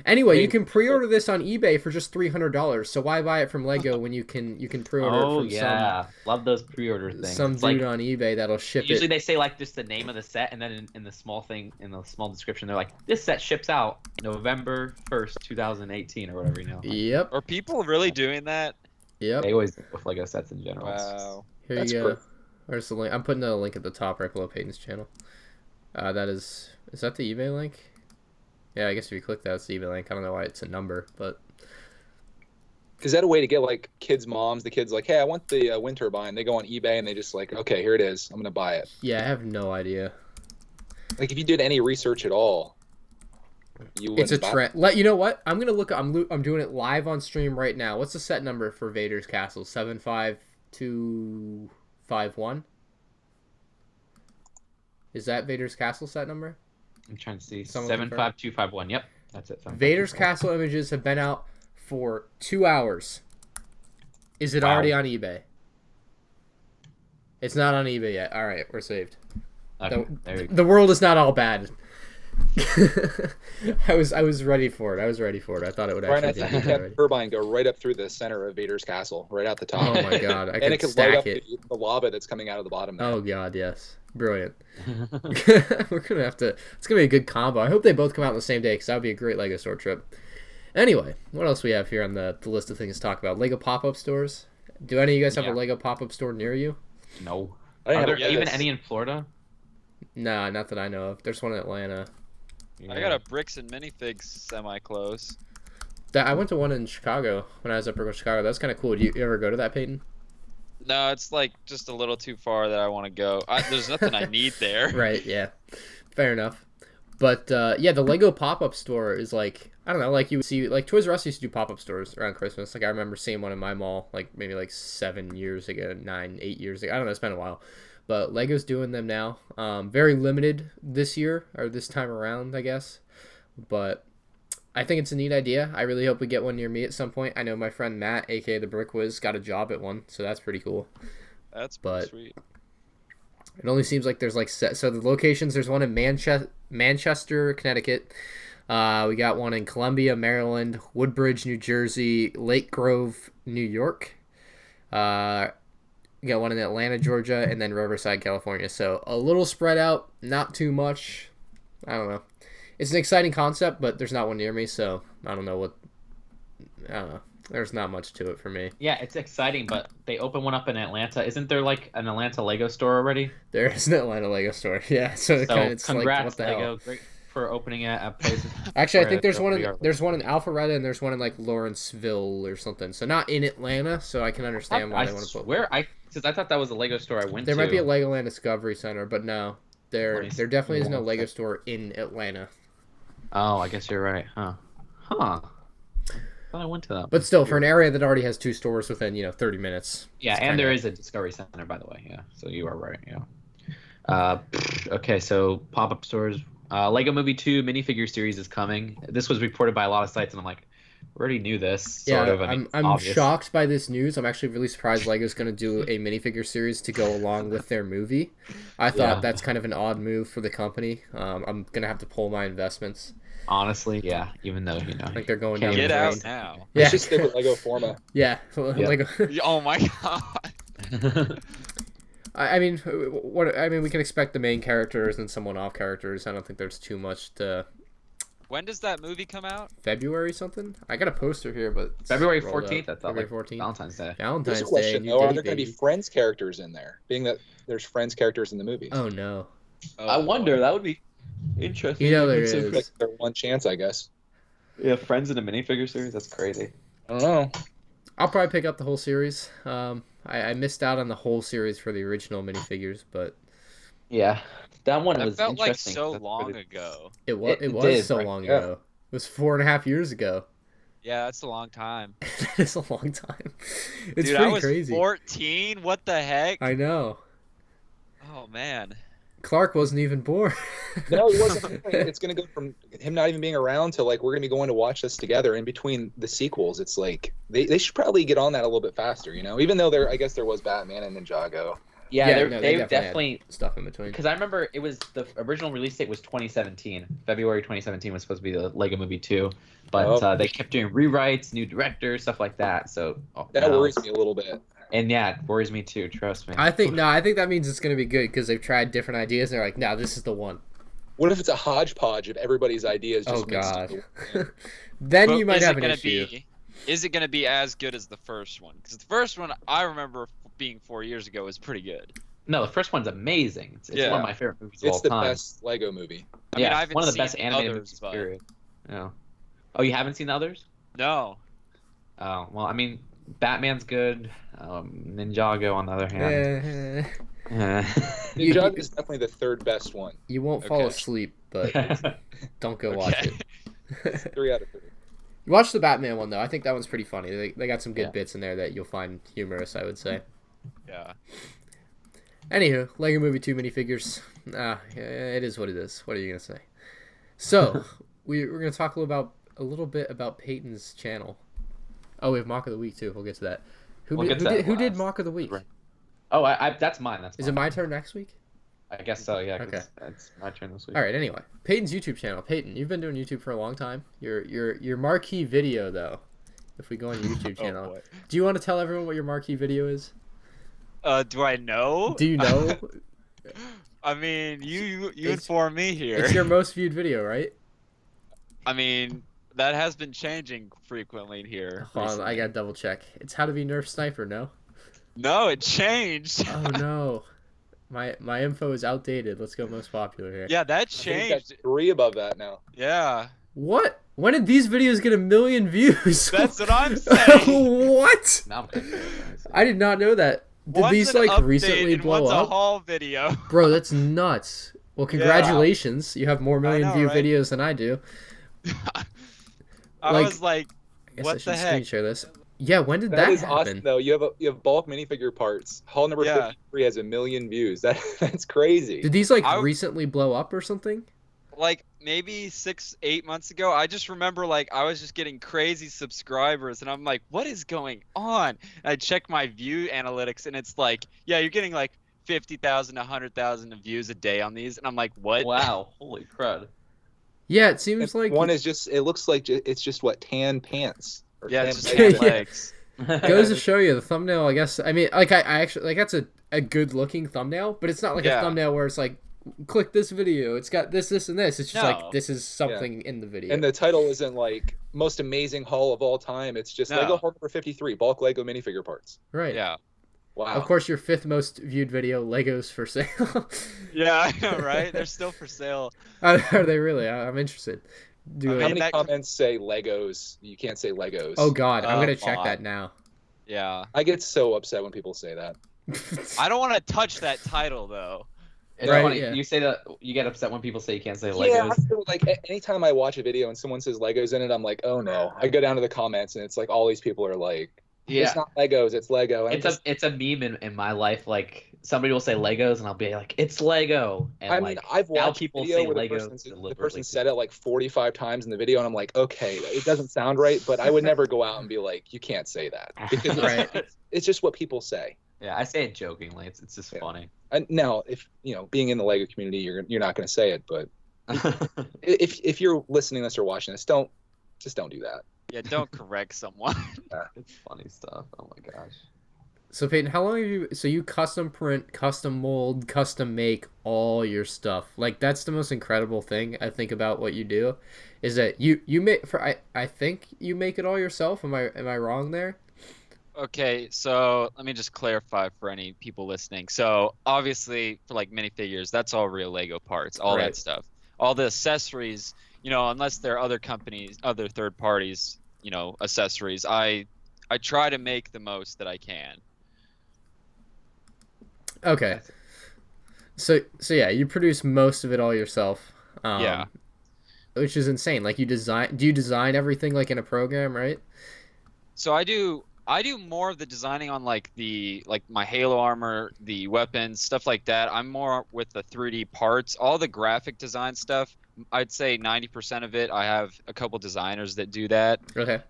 Anyway, you can pre-order this on eBay for just $300. So why buy it from Lego when you can pre-order it Oh from yeah, love those pre-order things. some It's dude like, on eBay that'll ship usually it. they say like just the name of the set, and then in the small thing, in the small description, they're like, "This set ships out November 1st, 2018," or whatever. You know. Yep. Are people really doing that? Yep. They always do with Lego sets in general. Wow. Here That's you go. perfect. Where's the link? I'm putting the link at the top right below Peyton's channel. That is that the eBay link? Yeah, I guess if you click that, it's the eBay link. I don't know why it's a number, but Is that a way to get like kids' moms? The kids like, hey, I want the wind turbine. They go on eBay and they just like, okay, here it is. I'm gonna buy it. yeah, I have no idea. Like if you did any research at all, you It's a wouldn't buy it. trend. You know what? I'm gonna look. I'm doing it live on stream right now. What's the set number for Vader's Castle? 75251. Is that Vader's Castle set number? I'm trying to see. Someone 75251. Yep, that's it. Vader's 75251. Castle images have been out for 2 hours. Is it Wow. already on eBay? It's not on eBay yet. All right, we're saved. Okay, there we go. The world is not all bad. I was ready for it. I thought it would Brian, I actually think be you done have the already. turbine go right up through the center of Vader's castle, right out the top. Oh my god, I and can it could light stack up it. the lava that's coming out of the bottom there. Oh god, yes. Brilliant. We're gonna have to. It's gonna be a good combo. I hope they both come out on the same day because that would be a great Lego store trip. Anyway, what else we have here on the list of things to talk about? Lego pop-up stores. Do any of you guys have Yeah. a Lego pop-up store near you? No. I didn't Are have there a- even yes. any in Florida? Nah, not that I know of. There's one in Atlanta. I got a Bricks and Minifigs semi-close. I went to one in Chicago when I was up in Chicago. That's kind of cool. Do you ever go to that, Peyton? No, it's like just a little too far that I want to go. There's nothing I need there. Right, yeah. Fair enough. But, yeah, the Lego pop-up store is like, I don't know, like you would see, like Toys R Us used to do pop-up stores around Christmas. Like I remember seeing one in my mall, like maybe like 7 years ago, 9, 8 years ago. I don't know, it's been a while. But Lego's doing them now. Very limited this year, or this time around, I guess. But I think it's a neat idea. I really hope we get one near me at some point. I know my friend Matt, aka the Brick Wiz, got a job at one, so that's pretty cool. That's pretty sweet. It only seems like there's like so the locations. There's one in Manchester, Connecticut. We got one in Columbia, Maryland, Woodbridge, New Jersey, Lake Grove, New York. We got one in Atlanta, Georgia, and then Riverside, California. So a little spread out, not too much. I don't know. It's an exciting concept, but there's not one near me, so I don't know. There's not much to it for me. Yeah, it's exciting, but they open one up in Atlanta. Isn't there like an Atlanta Lego store already? There is an Atlanta Lego store. Yeah, so it's congrats, like, what the Lego. hell? Great for opening it at places. Actually, I think there's one in Alpharetta, and there's one in like Lawrenceville or something. So not in Atlanta, so I can understand why they want to put. Because I thought that was a Lego store I went to. There might be a Legoland Discovery Center, but no, there definitely is no Lego store in Atlanta. Oh, I guess you're right, huh? I thought I went to that. But still, for an area that already has 2 stores within 30 minutes. Yeah, and there is a Discovery Center, by the way. Yeah, so you are right. Yeah. Okay, so pop-up stores. Lego Movie 2 minifigure series is coming. This was reported by a lot of sites, and I'm like, we already knew this. I'm shocked by this news. I'm actually really surprised Lego's going to do a minifigure series to go along with their movie. I thought that's kind of an odd move for the company. I'm going to have to pull my investments. Honestly, yeah. Even though I think they're going down. Get out now. Yeah, let's just stick with Lego Forma. Yeah, Lego. Oh my god. I mean, we can expect the main characters and some one-off characters. I don't think there's too much to. When does that movie come out? February something? I got a poster here, but February 14th. I thought February 14th. Valentine's Day. Valentine's Day. Question though: are there going to be Friends characters in there? Being that there's Friends characters in the movies. Oh no. I wonder. That would be interesting. There is. Like their one chance, I guess. Yeah, Friends in a minifigure series. That's crazy. I don't know. I'll probably pick up the whole series. I missed out on the whole series for the original minifigures, but yeah, that one was felt like interesting. so long ago. It was so long ago. It was 4.5 years ago. Yeah, that's a long time. It's a long time. It's Dude, pretty I was crazy. 14. What the heck? I know. Oh man. Clark wasn't even born. No, he wasn't. It's going to go from him not even being around to like we're going to be going to watch this together. In between the sequels, it's like they should probably get on that a little bit faster, Even though I guess there was Batman and Ninjago. Yeah, they definitely stuff in between. Because I remember it was the original release date was 2017. February 2017 was supposed to be the Lego Movie 2, but they kept doing rewrites, new directors, stuff like that. So that worries me a little bit. And yeah, it worries me too. Trust me. I think that means it's going to be good because they've tried different ideas and they're like, no, this is the one. What if it's a hodgepodge of everybody's ideas? Just God. Then you might have an issue. Is it going to be as good as the first one? Because the first one I remember being 4 years ago was pretty good. No, the first one's amazing. It's one of my favorite movies of all time. It's the best Lego movie. I mean, I haven't one of the seen best animated movies. Period. Yeah. Oh, you haven't seen the others? No. Oh well, I mean, Batman's good. Ninjago, on the other hand. Ninjago is definitely the third best one. You won't fall asleep, but don't go watch it. 3 out of 3. You watch the Batman one though. I think that one's pretty funny. They got some good bits in there that you'll find humorous, I would say. Yeah. Anywho, Lego Movie 2 minifigures. It is what it is. What are you gonna say? So we're gonna talk a little bit about Peyton's channel. Oh, we have Mock of the Week too. We'll get to that. Who did Mock of the Week? Right. Oh, that's mine. Is it my turn next week? I guess so. Yeah. Okay. It's my turn this week. All right. Anyway, Peyton's YouTube channel. Peyton, you've been doing YouTube for a long time. Your marquee video though. If we go on your YouTube channel, do you want to tell everyone what your marquee video is? Do I know? Do you know? I mean, you inform me here. It's your most viewed video, right? I mean, that has been changing frequently here. Hold on, I gotta double check. It's how to be Nerf Sniper, no? No, it changed. Oh no. My info is outdated. Let's go most popular here. Yeah, that I think that's changed. 3 above that now. Yeah. What? When did these videos get 1 million views? That's what I'm saying. What? Now I'm confused. I did not know that. Did One's these an like update recently and blow one's a up? haul video. Bro, that's nuts. Well, congratulations. You have more million know, view right? videos than I do. I Like, was like, I guess I what should the screen heck? share this. Yeah, when did That that is happen? awesome though. You have bulk minifigure parts. Haul number Yeah. 53 has 1 million views. That's crazy. Did these like I- recently blow up or something? Like maybe 6-8 months ago, I just remember like I was just getting crazy subscribers, and I'm like, what is going on? And I check my view analytics, and it's like, yeah, you're getting like 50,000 to 100,000 views a day on these, and I'm like, what? Wow, holy crud. Yeah, it seems like one is just. It looks like it's just what, tan pants. Or Yeah, tan it's just pants. tan legs. goes to show you the thumbnail. I guess I mean like I actually like that's a good looking thumbnail, but it's not like a Yeah. thumbnail where it's like click this video. It's got this, and this. It's just No. like this is something in the video. And the title isn't like most amazing haul of all time. It's just No. Lego haul number 53, bulk Lego minifigure parts. right. Yeah. Wow. Of course, your 5th most viewed video, Legos for sale. Yeah, I know, right? They're still for sale. Are they really? I'm interested. Do I How it. mean, many that- comments say Legos? You can't say Legos. Oh God, I'm gonna a check lot. that now. Yeah. I get so upset when people say that. I don't want to touch that title though. It's Right, funny. yeah. You say that you get upset when people say you can't say Yeah, Legos. I feel like anytime I watch a video and someone says Legos in it, I'm like, oh no. I go down to the comments and it's like all these people are like, it's not Legos, it's Lego. And It's a meme in my life. Like somebody will say Legos and I'll be like, it's Lego. And I mean, like I've now watched people video say where Lego the deliberately. person said it like 45 times in the video, and I'm like, okay, it doesn't sound right, but I would never go out and be like, you can't say that, because Right. it's just what people say. Yeah, I say it jokingly. It's just Yeah. funny. And now, if being in the Lego community, you're not going to say it, but if you're listening to this or watching this, don't do that. Yeah, don't correct someone. It's funny stuff. Oh my gosh. So Peyton, how long have you? So you custom print, custom mold, custom make all your stuff. Like that's the most incredible thing I think about what you do, is that you make for I think you make it all yourself. Am I wrong there? Okay, so let me just clarify for any people listening. So obviously for like minifigures, that's all real Lego parts, all Right. that stuff. All the accessories, unless they're other companies, other third parties, accessories, I try to make the most that I can. Okay. So yeah, you produce most of it all yourself. Yeah. Which is insane. Like do you design everything like in a program, right? So I do more of the designing on like my Halo armor, the weapons, stuff like that. I'm more with the 3D parts. All the graphic design stuff, I'd say 90% of it, I have a couple designers that do that. Okay.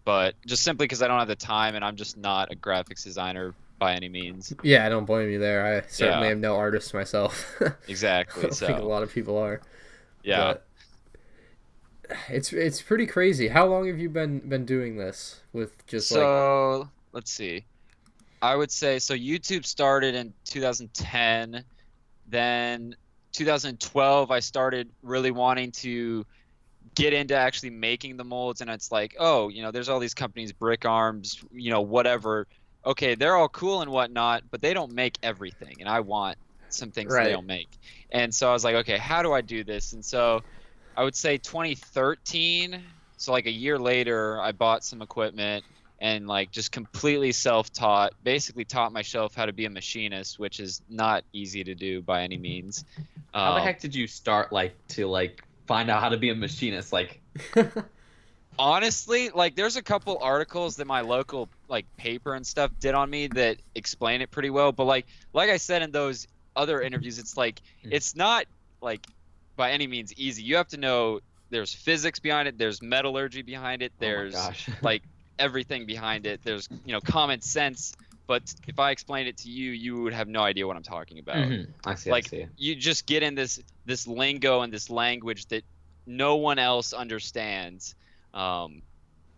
But just simply because I don't have the time and I'm just not a graphics designer by any means. Yeah, I don't blame you there. I certainly Yeah. am no artist myself. Exactly. I don't think a So lot of people are. yeah. But it's pretty crazy. How long have you been doing this with just like So let's see. I would say so. YouTube started in 2010. Then 2012, I started really wanting to get into actually making the molds, and it's like, oh, there's all these companies, Brick Arms, whatever. Okay, they're all cool and whatnot, but they don't make everything, and I want some things Right. they don't make. And so I was like, okay, how do I do this? And so I would say 2013, so like a year later, I bought some equipment and like just completely self-taught, basically taught myself how to be a machinist, which is not easy to do by any means. How the heck did you start to find out how to be a machinist? Like, Honestly, like there's a couple articles that my local like paper and stuff did on me that explain it pretty well, but like I said in those other interviews, it's like it's not like by any means easy. You have to know there's physics behind it, there's metallurgy behind it, there's oh my gosh. like everything behind it. There's common sense, but if I explained it to you, you would have no idea what I'm talking about. Mhm. I see. Like I see. you just get in this lingo and this language that no one else understands, and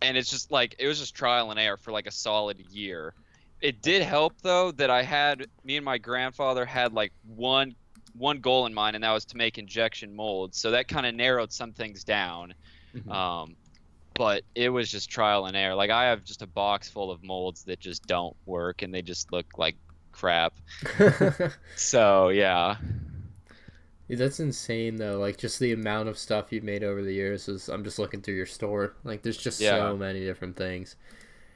it's just like it was just trial and error for like a solid year. It did help though that me and my grandfather had like one goal in mind, and that was to make injection molds, so that kind of narrowed some things down. Mhm. But it was just trial and error. Like I have just a box full of molds that just don't work, and they just look like crap. So yeah. That's insane though. Like just the amount of stuff you've made over the years is. I'm just looking through your store. Like there's just so many different things.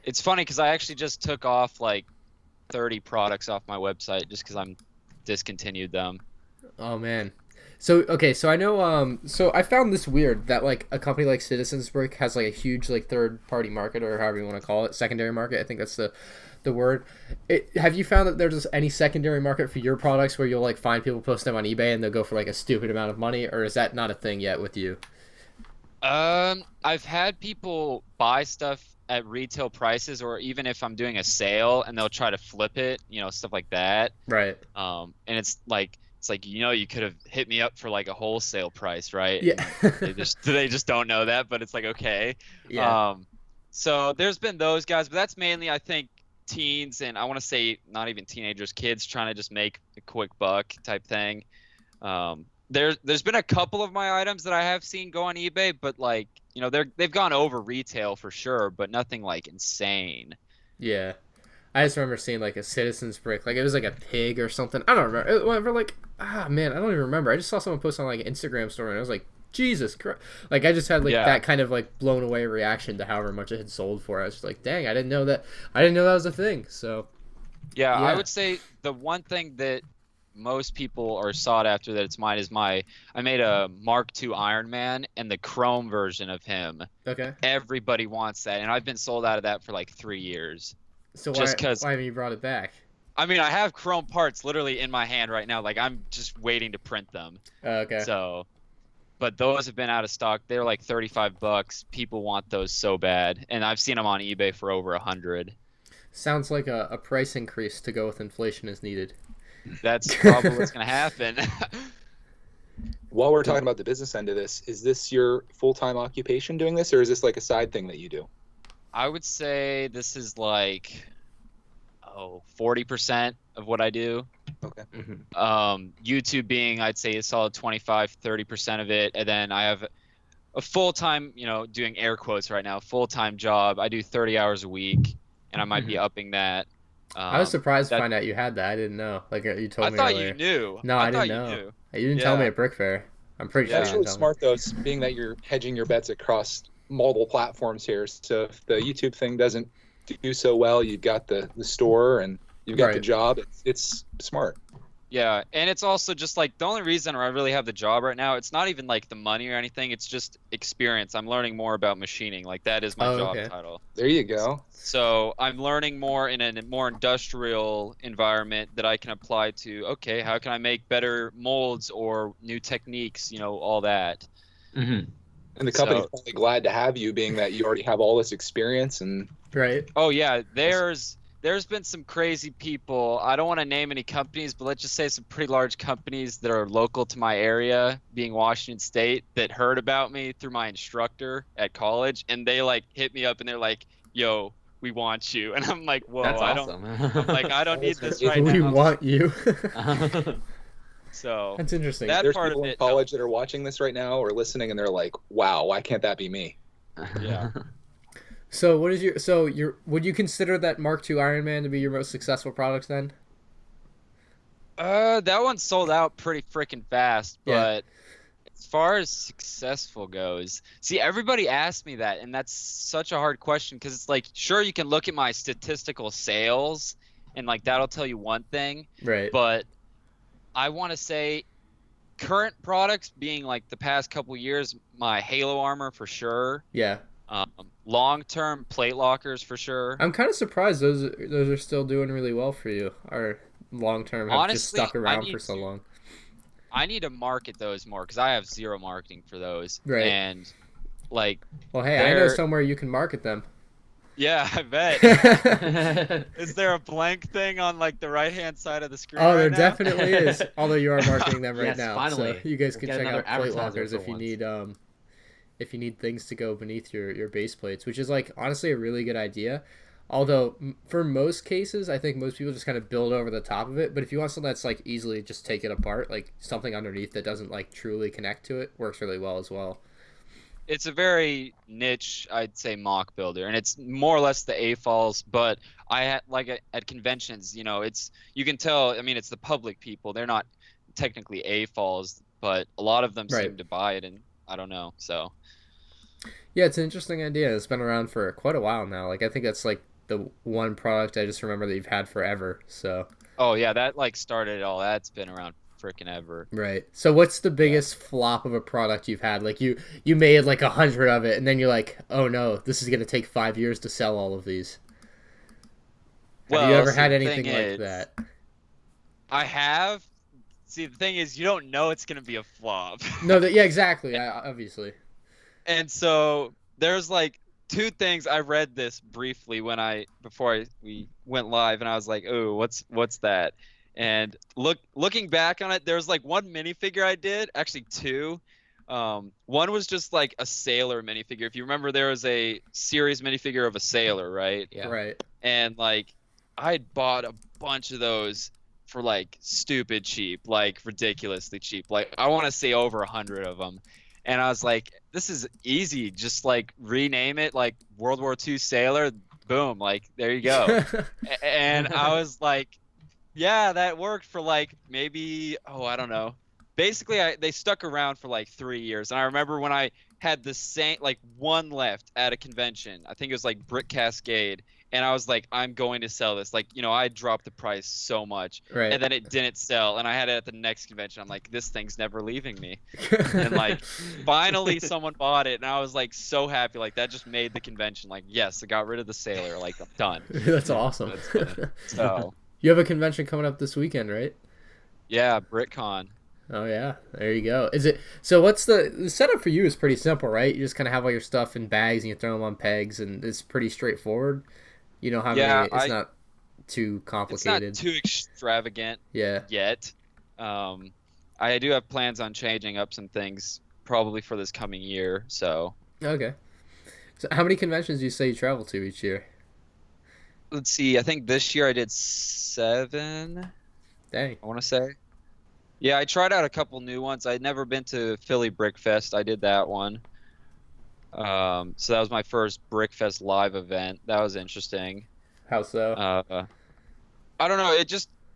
It's funny because I actually just took off like 30 products off my website just because I'm discontinued them. Oh man. So okay, so I know so I found this weird that like a company like Citizens Brick has like a huge like third party market, or however you want to call it, secondary market. I think that's the word. Have you found that there's any secondary market for your products where you'll like find people post them on eBay and they'll go for like a stupid amount of money, or is that not a thing yet with you? I've had people buy stuff at retail prices, or even if I'm doing a sale and they'll try to flip it, stuff like that. Right. And it's like you could have hit me up for like a wholesale price, right? Yeah. they just don't know that, but it's like okay. Yeah. So there's been those guys, but that's mainly I think teens, and I want to say not even teenagers, kids trying to just make a quick buck type thing. There's been a couple of my items that I have seen go on eBay, but like they've gone over retail for sure, but nothing like insane. Yeah. I just remember seeing like a Citizens Brick, like it was like a pig or something. I don't remember. Whatever, like man, I don't even remember. I just saw someone post on like an Instagram story and I was like, Jesus Christ! Like I just had like that kind of like blown away reaction to however much it had sold for. I was just like, dang, I didn't know that was a thing. So yeah, I would say the one thing that most people are sought after that it's mine is I made a Mark II Iron Man and the chrome version of him. Okay. Everybody wants that, and I've been sold out of that for like 3 years. So why haven't you brought it back? I mean, I have chrome parts literally in my hand right now. Like I'm just waiting to print them. Okay. So, but those have been out of stock. They're like $35. People want those so bad, and I've seen them on eBay for over 100. Sounds like a price increase to go with inflation is needed. That's probably what's gonna happen. While we're talking about the business end of this, is this your full-time occupation doing this, or is this like a side thing that you do? I would say this is like 40% of what I do. Okay. YouTube being, I'd say, a solid 25-30% of it, and then I have a full-time, doing air quotes right now, full-time job. I do 30 hours a week, and I might be upping that. I was surprised to find out you had that. I didn't know. Like you told me earlier. I thought you knew. No, I didn't know. You didn't tell me at Brick Fair. I'm pretty sure. That's really smart though, being that you're hedging your bets across multiple platforms here. So if the YouTube thing doesn't do so well, you've got the store and you've got the job. It's smart. Yeah, and it's also just like the only reason I really have the job right now, it's not even like the money or anything, it's just experience. I'm learning more about machining. Like that is my job title. There you go. So I'm learning more in a more industrial environment that I can apply to, okay, how can I make better molds or new techniques, all that. Mm-hmm. And the company's probably glad to have you, being that you already have all this experience and Oh yeah, there's been some crazy people. I don't want to name any companies, but let's just say some pretty large companies that are local to my area, being Washington State, that heard about me through my instructor at college, and they like hit me up and they're like, "Yo, we want you." And I'm like, "Whoa, that's awesome." I don't need this right now. We want you. So that's interesting. There's people in college that are watching this right now or listening, and they're like, "Wow, why can't that be me?" Yeah. So what is would you consider that Mark II Iron Man to be your most successful product then? That one sold out pretty freaking fast, but as far as successful goes, see, everybody asks me that, and that's such a hard question because it's like, sure, you can look at my statistical sales and like that'll tell you one thing, right? But I want to say current products being like the past couple years, my Halo armor for sure. Yeah. Long-term plate lockers for sure. I'm kind of surprised those are still doing really well for you. Or long-term have just stuck around for so long. I need to market those more because I have zero marketing for those. Right. And like, well, hey, I know somewhere you can market them. Yeah, I bet. Is there a blank thing on like the right-hand side of the screen? Oh, there definitely is. Although you are marketing them right now, finally. So you guys can check out plate lockers if you need if you need things to go beneath your base plates, which is like honestly a really good idea. Although for most cases, I think most people just kind of build over the top of it. But if you want something that's like easily just take it apart, like something underneath that doesn't like truly connect to it, works really well as well. it's a very niche, I'd say, mock builder, and it's more or less the AFOLs. But I had at conventions, it's you can tell. I mean, it's the public people; they're not technically AFOLs, but a lot of them seem to buy it, and I don't know. So yeah, it's an interesting idea. It's been around for quite a while now. Like I think that's like the one product I just remember that you've had forever. So. Oh yeah, that started it all. That's been around freaking ever. Right. So what's the biggest flop of a product you've had? Like you made like 100 of it, and then you're like, oh no, this is gonna take 5 years to sell all of these. Have you ever had anything like that? I have. See, the thing is, you don't know it's gonna be a flop. No, yeah, exactly. Obviously. And so there's like two things. I read this briefly before we went live, and I was like, oh, what's that? And looking back on it, there's like one minifigure I did, actually two. One was just like a sailor minifigure. If you remember, there was a series minifigure of a sailor, right? Yeah. Right. And like I had bought a bunch of those for like stupid cheap, like ridiculously cheap. Like I want to say over 100 of them. And I was like, this is easy. Just like rename it like World War II sailor. Boom. Like there you go. And I was like, yeah, that worked for like maybe, I don't know. Basically, they stuck around for like 3 years. And I remember when I had the same, like one left at a convention. I think it was like Brick Cascade. And I was like, I'm going to sell this. Like, I dropped the price so much. Right. And then it didn't sell. And I had it at the next convention. I'm like, this thing's never leaving me. And like, finally someone bought it. And I was like, so happy. Like, that just made the convention. Like, yes, I got rid of the sailor. Like, I'm done. That's awesome. So. You have a convention coming up this weekend, right? Yeah, BritCon. Oh yeah, there you go. Is it so? What's the setup for you? Is pretty simple, right? You just kind of have all your stuff in bags and you throw them on pegs, and it's pretty straightforward. You know how many? It's not too complicated. It's not too extravagant. Yeah. Yet, I do have plans on changing up some things probably for this coming year. So. Okay. So how many conventions do you say you travel to each year? Let's see. I think this year I did 7. Dang. I want to say. Yeah, I tried out a couple new ones. I'd never been to Philly Brick Fest. I did that one. So that was my first Brick Fest live event. That was interesting. How so? I don't know.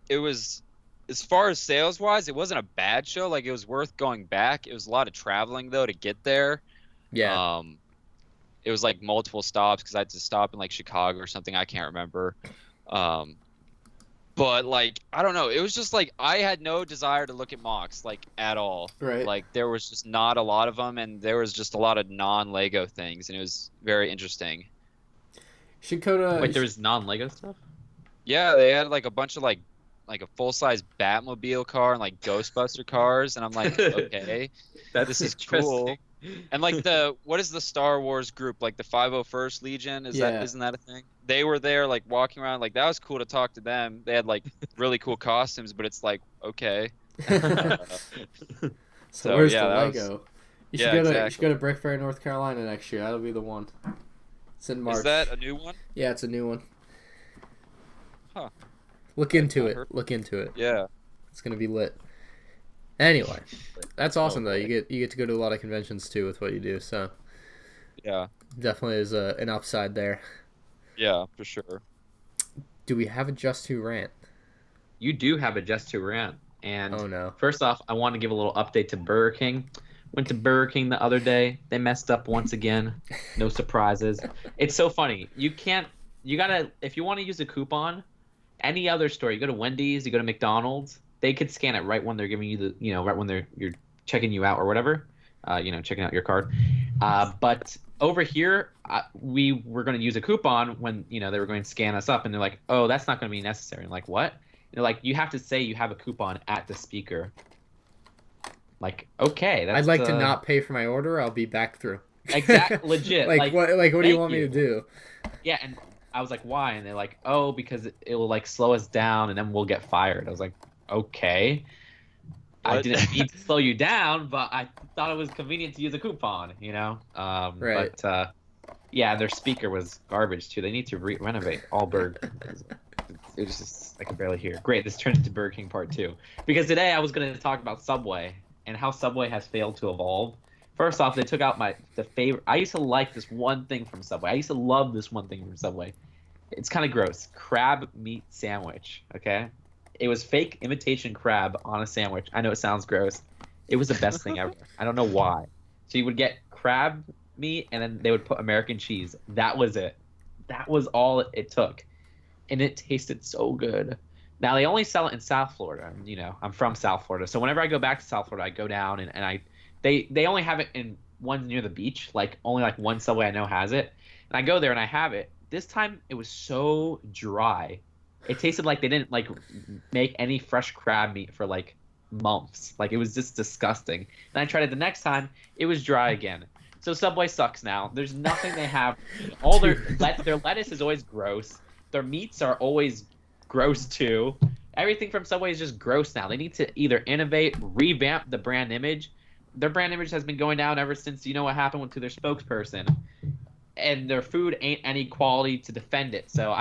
It was, as far as sales wise, it wasn't a bad show. Like it was worth going back. It was a lot of traveling though to get there. Yeah. It was like multiple stops because I had to stop in like Chicago or something. I can't remember. But like, I don't know. It was just like, I had no desire to look at mocks like at all. Right. Like there was just not a lot of them. And there was just a lot of non-Lego things. And it was very interesting. Should go to... Wait, there was non-Lego stuff? Yeah, they had like a bunch of like a full-size Batmobile car and like Ghostbuster cars. And I'm like, okay, this is cool. And like what is the Star Wars group, like the 501st Legion? Isn't that a thing? They were there like walking around, like that was cool to talk to them. They had like really cool costumes, but it's like, okay. So where's the Lego? You should go to Brick Fair, North Carolina next year. That'll be the one. It's in March. Is that a new one? Yeah, it's a new one. Huh. Look into it. Yeah. It's gonna be lit. Anyway, that's awesome though. You get to go to a lot of conventions too with what you do. So yeah, definitely is an upside there. Yeah, for sure. Do we have a Just Two rant? You do have a Just Two rant. And oh no. First off, I want to give a little update to Burger King. Went to Burger King the other day. They messed up once again. No surprises. It's so funny. You gotta, if you want to use a coupon, any other store, you go to Wendy's, you go to McDonald's, they could scan it right when they're giving you right when you're checking you out or whatever, checking out your card. But over here, we were going to use a coupon when, they were going to scan us up, and they're like, oh, that's not going to be necessary. I'm like, what? And they're like, you have to say you have a coupon at the speaker. Like, okay. I'd like to not pay for my order. I'll be back through. Exactly. Legit. What do you want me to do? Yeah, and I was like, why? And they're like, oh, because it will like slow us down and then we'll get fired. I was like, okay. What? I didn't mean to slow you down, but I thought it was convenient to use a coupon, Right. But yeah, their speaker was garbage too. They need to renovate Allberg. It was just, I could barely hear. Great, this turned into Burger King Part 2. Because today I was going to talk about Subway and how Subway has failed to evolve. First off, they took out the favorite. I used to like this one thing from Subway. I used to love this one thing from Subway. It's kind of gross. Crab meat sandwich. Okay, it was fake imitation crab on a sandwich. I know it sounds gross. It was the best thing ever. I don't know why. So you would get crab meat, and then they would put American cheese. That was it. That was all it took, and it tasted so good. Now they only sell it in South Florida. And, you know, I'm from South Florida, so whenever I go back to South Florida, I go down and they only have it in ones near the beach. Like only like one Subway I know has it, and I go there and I have it. This time it was so dry. It tasted like they didn't like make any fresh crab meat for like months. Like it was just disgusting. And I tried it the next time. It was dry again. So Subway sucks now. There's nothing they have. All their lettuce is always gross. Their meats are always gross too. Everything from Subway is just gross now. They need to either innovate, revamp the brand image. Their brand image has been going down ever since you know what happened to their spokesperson. And their food ain't any quality to defend it. So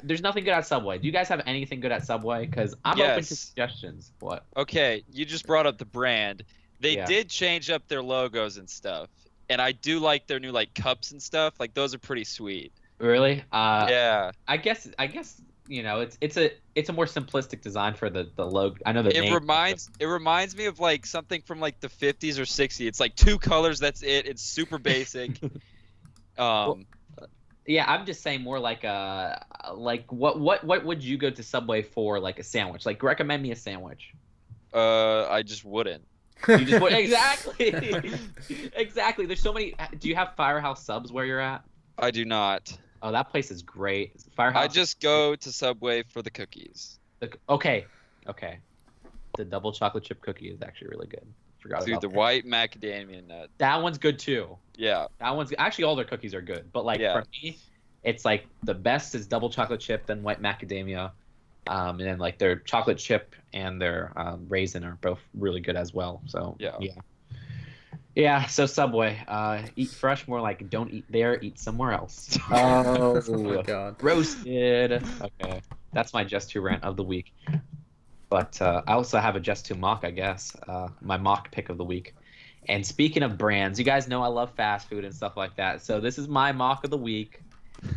there's nothing good at Subway. Do you guys have anything good at Subway? Because I'm open to suggestions. What? Okay, you just brought up the brand. They Yeah. did change up their logos and stuff, and I do like their new like cups and stuff. Like those are pretty sweet. Really? Yeah. I guess you know it's a more simplistic design for the logo. I know the It name. reminds me of like something from like the 50s or 60s. It's like two colors. That's it. It's super basic. Yeah, I'm just saying more like what would you go to Subway for, like a sandwich? Like recommend me a sandwich. I just wouldn't. You just would exactly. Exactly. There's so many. Do you have Firehouse Subs where you're at? I do not. Oh, that place is great. Firehouse. I just go to Subway for the cookies. Okay. The double chocolate chip cookie is actually really good. Forgot Dude, about the that. white macadamia nut. That one's good too. Yeah. That one's actually all their cookies are good, but like for me, it's like the best is double chocolate chip, then white macadamia, and then like their chocolate chip and their raisin are both really good as well. So yeah. So Subway, eat fresh, more like don't eat there, eat somewhere else. Oh my god. Roasted. Okay, that's my Just Two rant of the week. But I also have a Just Two mock, I guess. My mock pick of the week. And speaking of brands, you guys know I love fast food and stuff like that. So this is my mock of the week.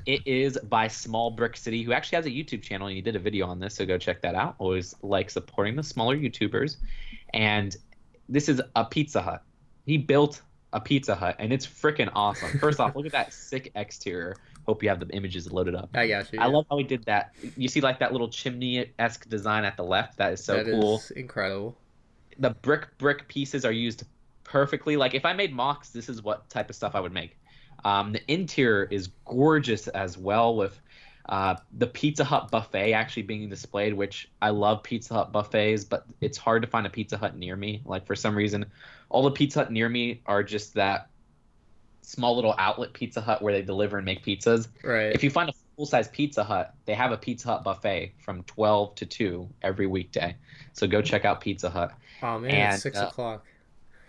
It is by Small Brick City, who actually has a YouTube channel, and he did a video on this, so go check that out. Always like supporting the smaller YouTubers. And this is a Pizza Hut. He built a Pizza Hut, and it's freaking awesome. First off, look at that sick exterior. Hope you have the images loaded up. I got you. I love how he did that. You see like that little chimney-esque design at the left? That is so cool. That is incredible. The brick pieces are used perfectly. Like if I made mocks, this is what type of stuff I would make. The interior is gorgeous as well, with the Pizza Hut buffet actually being displayed, which I love Pizza Hut buffets, but it's hard to find a Pizza Hut near me. Like for some reason, all the Pizza Hut near me are just that small little outlet Pizza Hut where they deliver and make pizzas. Right. If you find a full-size Pizza Hut, they have a Pizza Hut buffet from 12 to 2 every weekday. So go check out Pizza Hut. Oh man, And, it's 6 o'clock.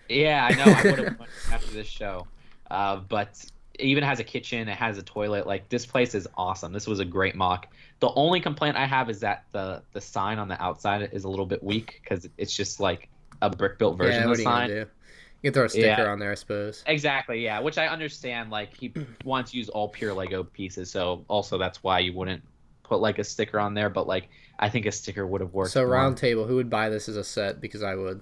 Yeah, I know. I would have went after this show. But it even has a kitchen. It has a toilet. Like, this place is awesome. This was a great mock. The only complaint I have is that the sign on the outside is a little bit weak because it's just like a brick-built version Yeah, of what the are you sign. gonna do? You can throw a sticker Yeah. on there, I suppose. Exactly, yeah, which I understand. Like, he wants to use all pure Lego pieces, so also that's why you wouldn't put like a sticker on there. But like, I think a sticker would have worked. So more. round table, who would buy this as a set? Because I would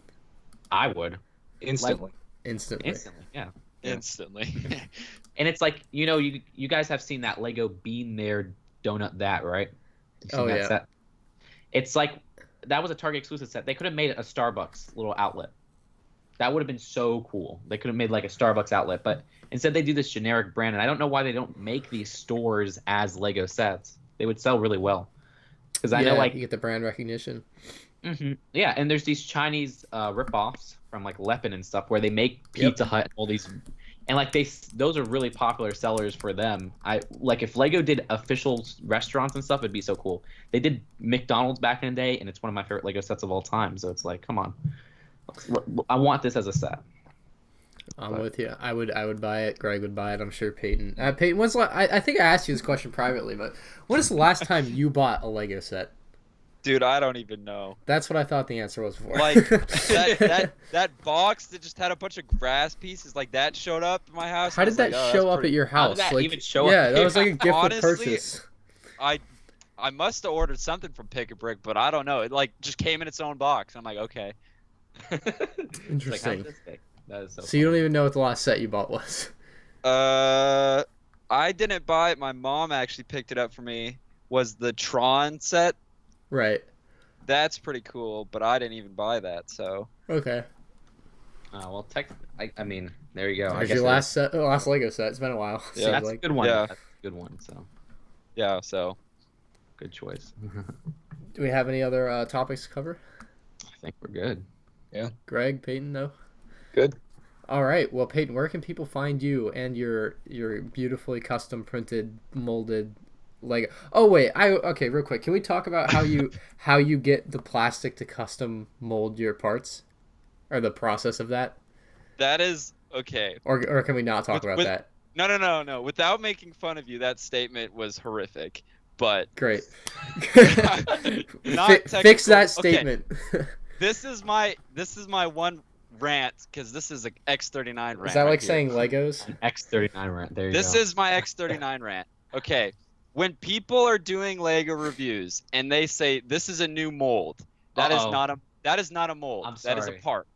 I would Instantly. instantly. instantly, yeah. Instantly. And it's like, you know, you guys have seen that Lego Bean There Donut That, right? You've seen Oh, that yeah. set? It's like that was a Target exclusive set. They could have made it a Starbucks little outlet. That would have been so cool. They could have made like a Starbucks outlet, but instead they do this generic brand, and I don't know why they don't make these stores as Lego sets. They would sell really well. Because I know, like, you get the brand recognition. yeah, and there's these Chinese ripoffs from like Leppin and stuff where they make Pizza Hut and all these, and like those are really popular sellers for them. I like if Lego did official restaurants and stuff, it'd be so cool. They did McDonald's back in the day, and it's one of my favorite Lego sets of all time. So it's like, come on, I want this as a set. I'm with you. I would buy it. Greg would buy it. I'm sure Peyton. Peyton, I think I asked you this question privately, but when is the last time you bought a Lego set? Dude, I don't even know. That's what I thought the answer was for. Like that box that just had a bunch of grass pieces, like that showed up in my house. How did that show up at your How house? did that like, even show up? Yeah, that was like a gift Honestly, of purchase. I must have ordered something from Pick a Brick, but I don't know. It like just came in its own box. I'm like, okay. Interesting. That is So you don't even know what the last set you bought was. I didn't buy it. My mom actually picked it up for me. Was the Tron set? Right. That's pretty cool, but I didn't even buy that. So. Okay. Well, I mean, there you go. There's your last Lego set. It's been a while. Yeah. So, That's like, a good one. Yeah. That's a good one. So Yeah. So. good choice. do we have any other topics to cover? I think we're good. Greg, Peyton, no? Good. All right. Well, Peyton, where can people find you and your beautifully custom printed molded Lego? Oh wait, okay, real quick. Can we talk about how you get the plastic to custom mold your parts, or the process of that? That is okay. Or can we not talk about that? No. Without making fun of you, that statement was horrific. But Great. Not Fix that technical- statement. this is my one rant because this is an X39 rant. Is that right like here. saying Legos? An X39 rant. There you This go. is my X39 rant. Okay. When people are doing Lego reviews and they say this is a new mold, that is not a mold. I'm That is a sorry. part.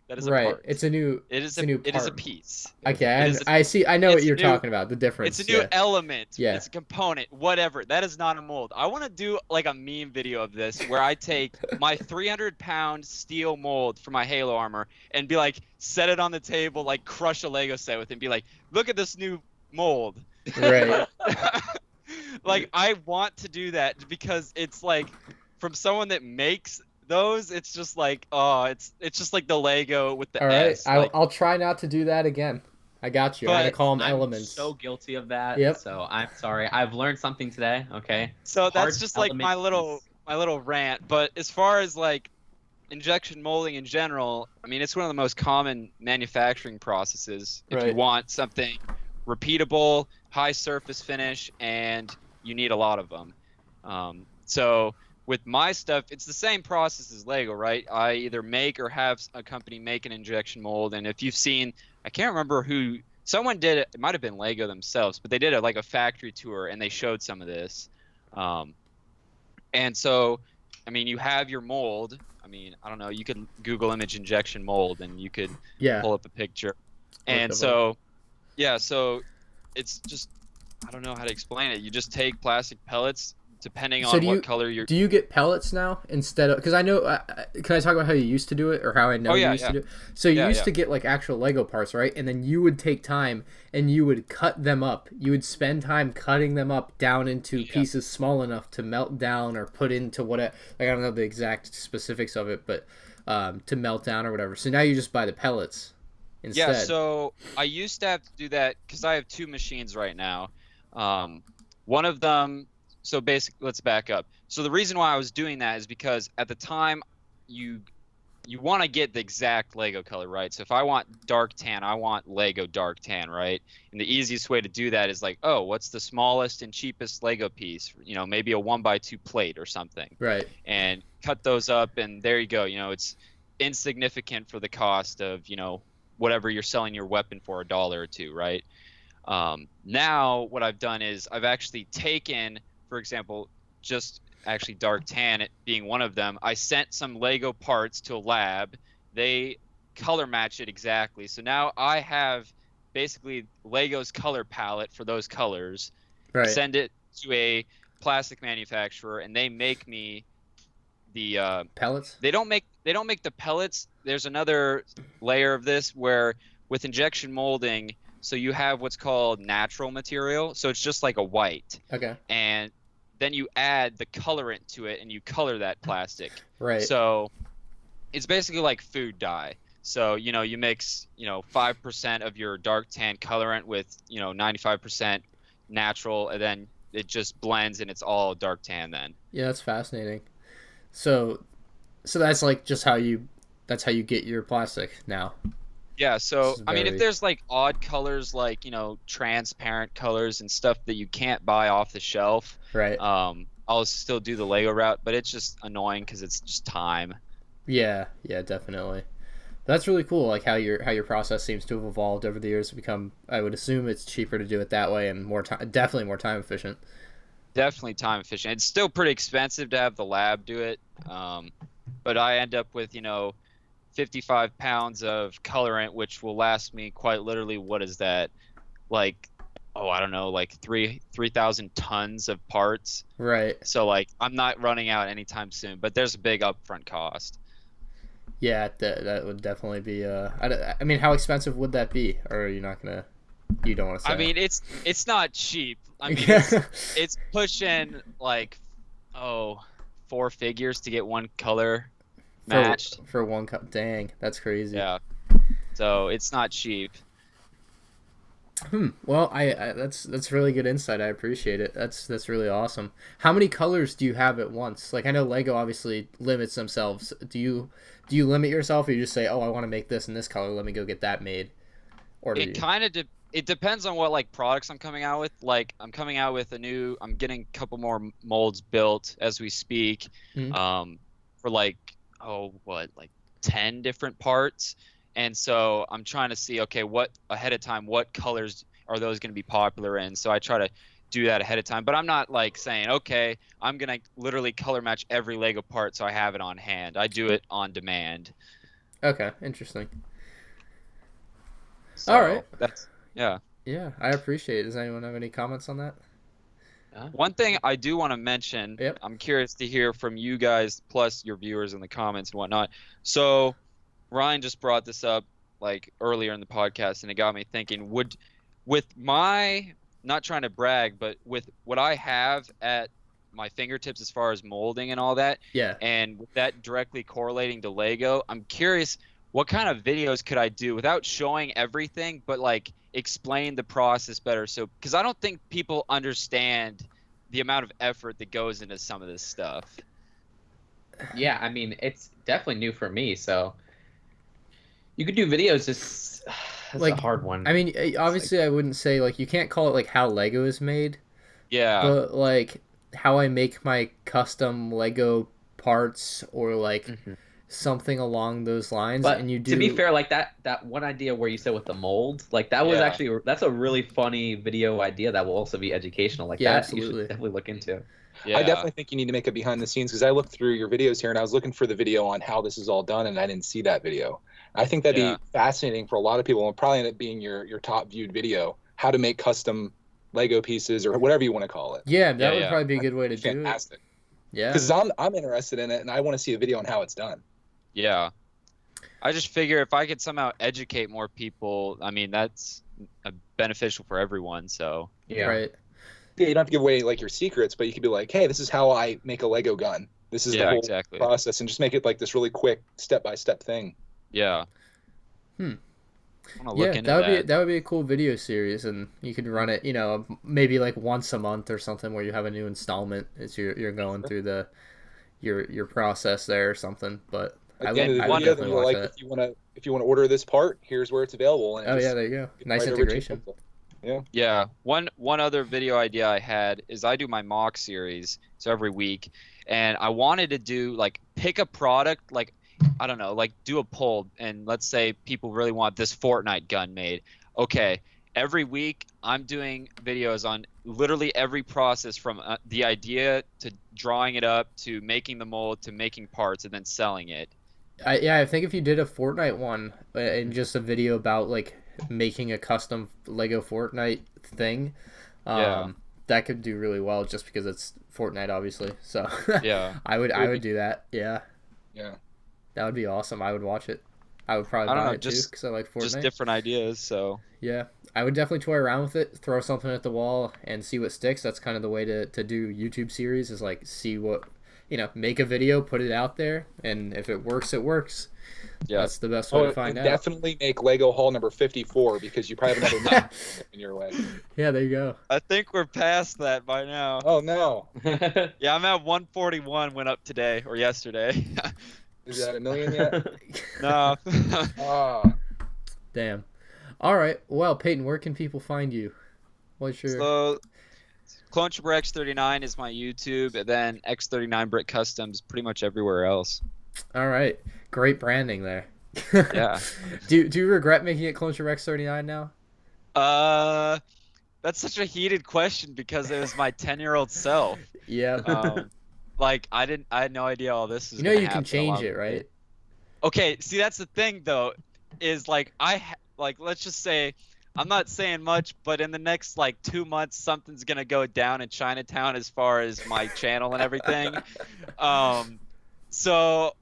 That is a Right. part. It's a new. It is it's a new it is a part. piece. Okay, is a- I see. I know what it's a you're new- talking about. The difference. It's a new yeah. element. Yeah. It's a component. Whatever. That is not a mold. I want to do like a meme video of this where I take my 300-pound steel mold for my Halo armor and be like, set it on the table, like crush a Lego set with it and be like, look at this new mold. Right. Like I want to do that because it's like from someone that makes those, it's just like it's just like the Lego with the All right. S. Like, I'll try not to do that again. I got you. I'm gonna But call them I'm elements. so guilty of that. Yep. So I'm sorry. I've learned something today. Okay. so Hard that's just like my element little rant. But as far as like injection molding in general, I mean it's one of the most common manufacturing processes. If you Right. want something repeatable, high surface finish, and you need a lot of them. So with my stuff, it's the same process as Lego, right? I either make or have a company make an injection mold, and if you've seen, I can't remember who, someone did it. It might have been Lego themselves, but they did like a factory tour and they showed some of this. And so, I mean, you have your mold. I mean, I don't know. You could Google image injection mold, and you could Yeah. pull up a picture. And them so, yeah, so it's just, I don't know how to explain it. You just take plastic pellets, depending So on do what you- color you're. Do you get pellets now instead of? Because I know. Can I talk about how you used to do it, or how I know Oh, yeah, you used yeah. to do it? So you Yeah, used yeah. to get like actual Lego parts, right? And then you would take time and you would cut them up. You would spend time cutting them up down into Yeah. pieces small enough to melt down or put into whatever. Like I don't know the exact specifics of it, but to melt down or whatever. So now you just buy the pellets instead. Yeah, so I used to have to do that because I have two machines right now. One of them, so basically, let's back up. So the reason why I was doing that is because at the time, you want to get the exact Lego color, right? So if I want dark tan, I want Lego dark tan, right? And the easiest way to do that is like, oh, what's the smallest and cheapest Lego piece? You know, maybe a 1x2 plate or something. Right. And cut those up, and there you go. You know, it's insignificant for the cost of, you know, whatever you're selling your weapon for, $1 or $2, right? Now what I've done is I've actually taken, for example, just actually dark tan it being one of them, I sent some Lego parts to a lab. They color match it exactly. So now I have basically Lego's color palette for those colors. Right. Send it to a plastic manufacturer, and they make me the Pellets. they don't make the pellets. There's another layer of this where with injection molding, so you have what's called natural material. So it's just like a white, Okay. and then you add the colorant to it and you color that plastic. Right. So it's basically like food dye. So, you know, you mix, 5% of your dark tan colorant with, 95% natural, and then it just blends and it's all dark tan then. Yeah, that's fascinating. So that's like just how you get your plastic now. Yeah, so This is I mean, very- if there's like odd colors, like transparent colors and stuff that you can't buy off the shelf, Right. I'll still do the Lego route, but it's just annoying because it's just time. Yeah, definitely. That's really cool. Like how your process seems to have evolved over the years to become. I would assume it's cheaper to do it that way and more time, definitely more time efficient. Definitely time efficient. It's still pretty expensive to have the lab do it, but I end up with 55 pounds of colorant, which will last me quite literally. What is that? Like, oh, I don't know, like 3,000 tons of parts. Right. So like, I'm not running out anytime soon, but there's a big upfront cost. Yeah, that would definitely be. I mean, how expensive would that be? Or are you not gonna? You don't want to say. I mean, it's not cheap. I mean, it's pushing like, oh, 4 figures to get one color matched for one cup. Dang, that's crazy. Yeah. So it's not cheap. Well, I that's really good insight. I appreciate it. That's really awesome. How many colors do you have at once? Like I know Lego obviously limits themselves. Do you limit yourself, or you just say, oh, I want to make this in this color. Let me go get that made. Or It kind of it depends on what like products I'm coming out with. Like I'm coming out with I'm getting a couple more molds built as we speak. For like like 10 different parts. And so I'm trying to see, okay, what colors are those going to be popular in? So I try to do that ahead of time. But I'm not like saying, okay, I'm going to literally color match every Lego part so I have it on hand. I do it on demand. Okay, interesting. So all right. Yeah, I appreciate it. Does anyone have any comments on that? One thing I do want to mention, Yep. I'm curious to hear from you guys, plus your viewers in the comments and whatnot. So Ryan just brought this up like earlier in the podcast, and it got me thinking, with my, not trying to brag, but with what I have at my fingertips as far as molding and all that, and with that directly correlating to Lego, I'm curious what kind of videos could I do without showing everything, but like explain the process better. So, because I don't think people understand the amount of effort that goes into some of this stuff. Yeah, I mean, it's definitely new for me, so you could do videos. Just that's like a hard one. I mean, obviously, I wouldn't say like you can't call it like how Lego is made. Yeah. But like how I make my custom Lego parts, or like something along those lines. But and you do. To be fair, like that one idea where you said with the mold, like that was actually, that's a really funny video idea that will also be educational. Like that, absolutely. You should definitely look into. I definitely think you need to make a behind the scenes, because I looked through your videos here and I was looking for the video on how this is all done, and I didn't see that video. I think that'd be fascinating for a lot of people, and probably end up being your top viewed video, how to make custom Lego pieces or whatever you want to call it. Yeah, that would probably be a good way to do it. Fantastic. Yeah. Because I'm interested in it, and I want to see a video on how it's done. Yeah. I just figure if I could somehow educate more people, I mean, that's beneficial for everyone. So Right. Yeah, you don't have to give away like your secrets, but you could be like, hey, this is how I make a Lego gun. This is the whole process, and just make it like this really quick step-by-step thing. Yeah. That would be a cool video series, and you could run it, maybe like once a month or something, where you have a new installment as you're going through your process there or something. But at the end of the video, then you're like, if you want to order this part, here's where it's available. And there you go. Nice integration. Yeah. One other video idea I had is I do my mock series, so every week, and I wanted to do like pick a product, like I don't know, like do a poll, and let's say people really want this Fortnite gun made. Okay, every week I'm doing videos on literally every process from the idea to drawing it up to making the mold to making parts and then selling it. I think if you did a Fortnite one and just a video about like making a custom Lego Fortnite thing, that could do really well, just because it's Fortnite, obviously. So I would do that. Yeah, that would be awesome. I would watch it. I would probably buy it too, because I like Fortnite. Just different ideas. So yeah, I would definitely toy around with it, throw something at the wall, and see what sticks. That's kind of the way to do YouTube series, is like see what, make a video, put it out there, and if it works, it works. Yeah, that's the best way to find out. Definitely make Lego haul number 54, because you probably have another month in your way. Yeah, there you go. I think we're past that by now. Oh no. Yeah, I'm at 141. Went up today or yesterday. Is that 1 million yet? No. Damn. All right. Well, Peyton, where can people find you? What's your? So, Clone Trooper X39 is my YouTube, and then X39 Brick Customs pretty much everywhere else. All right, great branding there. Yeah. Do you regret making it Clone Trooper X39 now? That's such a heated question because it was my 10-year-old self. Yeah. Like I had no idea all this was. You know gonna you can happen change along it, with right? Okay, see that's the thing though, is like let's just say I'm not saying much, but in the next like 2 months something's gonna go down in Chinatown as far as my channel and everything. So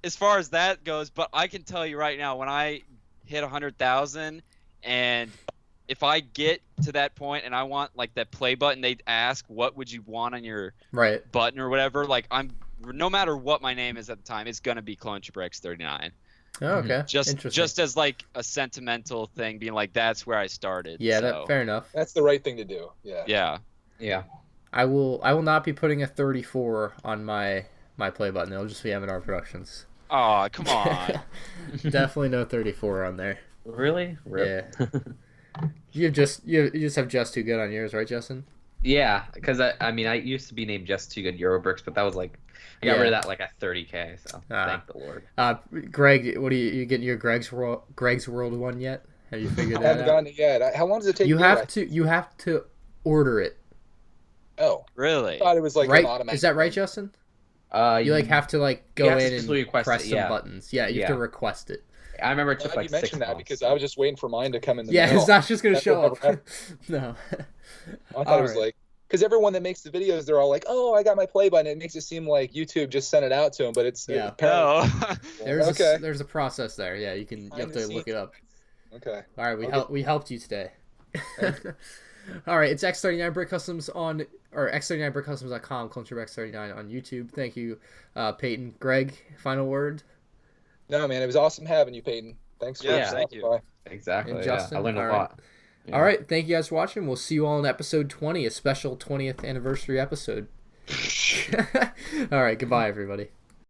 as far as that goes, but I can tell you right now when I hit 100,000 and if I get to that point and I want like that play button, they ask what would you want on your Right. button or whatever, like no matter what my name is at the time, it's gonna be Clone Trooper X39. Oh, okay. Just as like a sentimental thing, being like that's where I started. Yeah, so. fair enough. That's the right thing to do. Yeah. Yeah. I will not be putting a 34 on my play button. It'll just be MandRproductions. Oh, come on. Definitely no 34 on there. Really? Yeah. You just have Just Too Good on yours, right, Justin? Yeah, because I mean, I used to be named Just Too Good Eurobricks, but that was like, I got rid of that like at 30K, so thank the Lord. Greg, what you getting your Greg's World one yet? Have you figured I that haven't out? gotten it yet. How long does it take? You have to order it. Oh, Really? I thought it was like Right? an automatic. Is that right, Justin? You like have to like go have to in and just request press it, some yeah. buttons. Yeah, you have to request it. I remember it took Glad like you 6 mentioned that months. because I was just waiting for mine to come in the Yeah, mail. it's not just gonna That's show what up. never No. I thought it was like, because everyone that makes the videos, they're all like, "Oh, I got my play button." It makes it seem like YouTube just sent it out to them, but it's Yeah. apparently. No. There's a process there. Yeah, you have to look it up. Okay. All right, we helped you today. All right, it's X39 Brick Customs on or X39BrickCustoms.com, Clone Trooper X39 on YouTube. Thank you, Peyton. Greg, final word. No, man, it was awesome having you, Peyton. Thanks for thank you. by. Exactly. And Yeah, Justin, I learned a all lot. Yeah. All right, thank you guys for watching. We'll see you all in episode 20, a special 20th anniversary episode. All right, goodbye, everybody.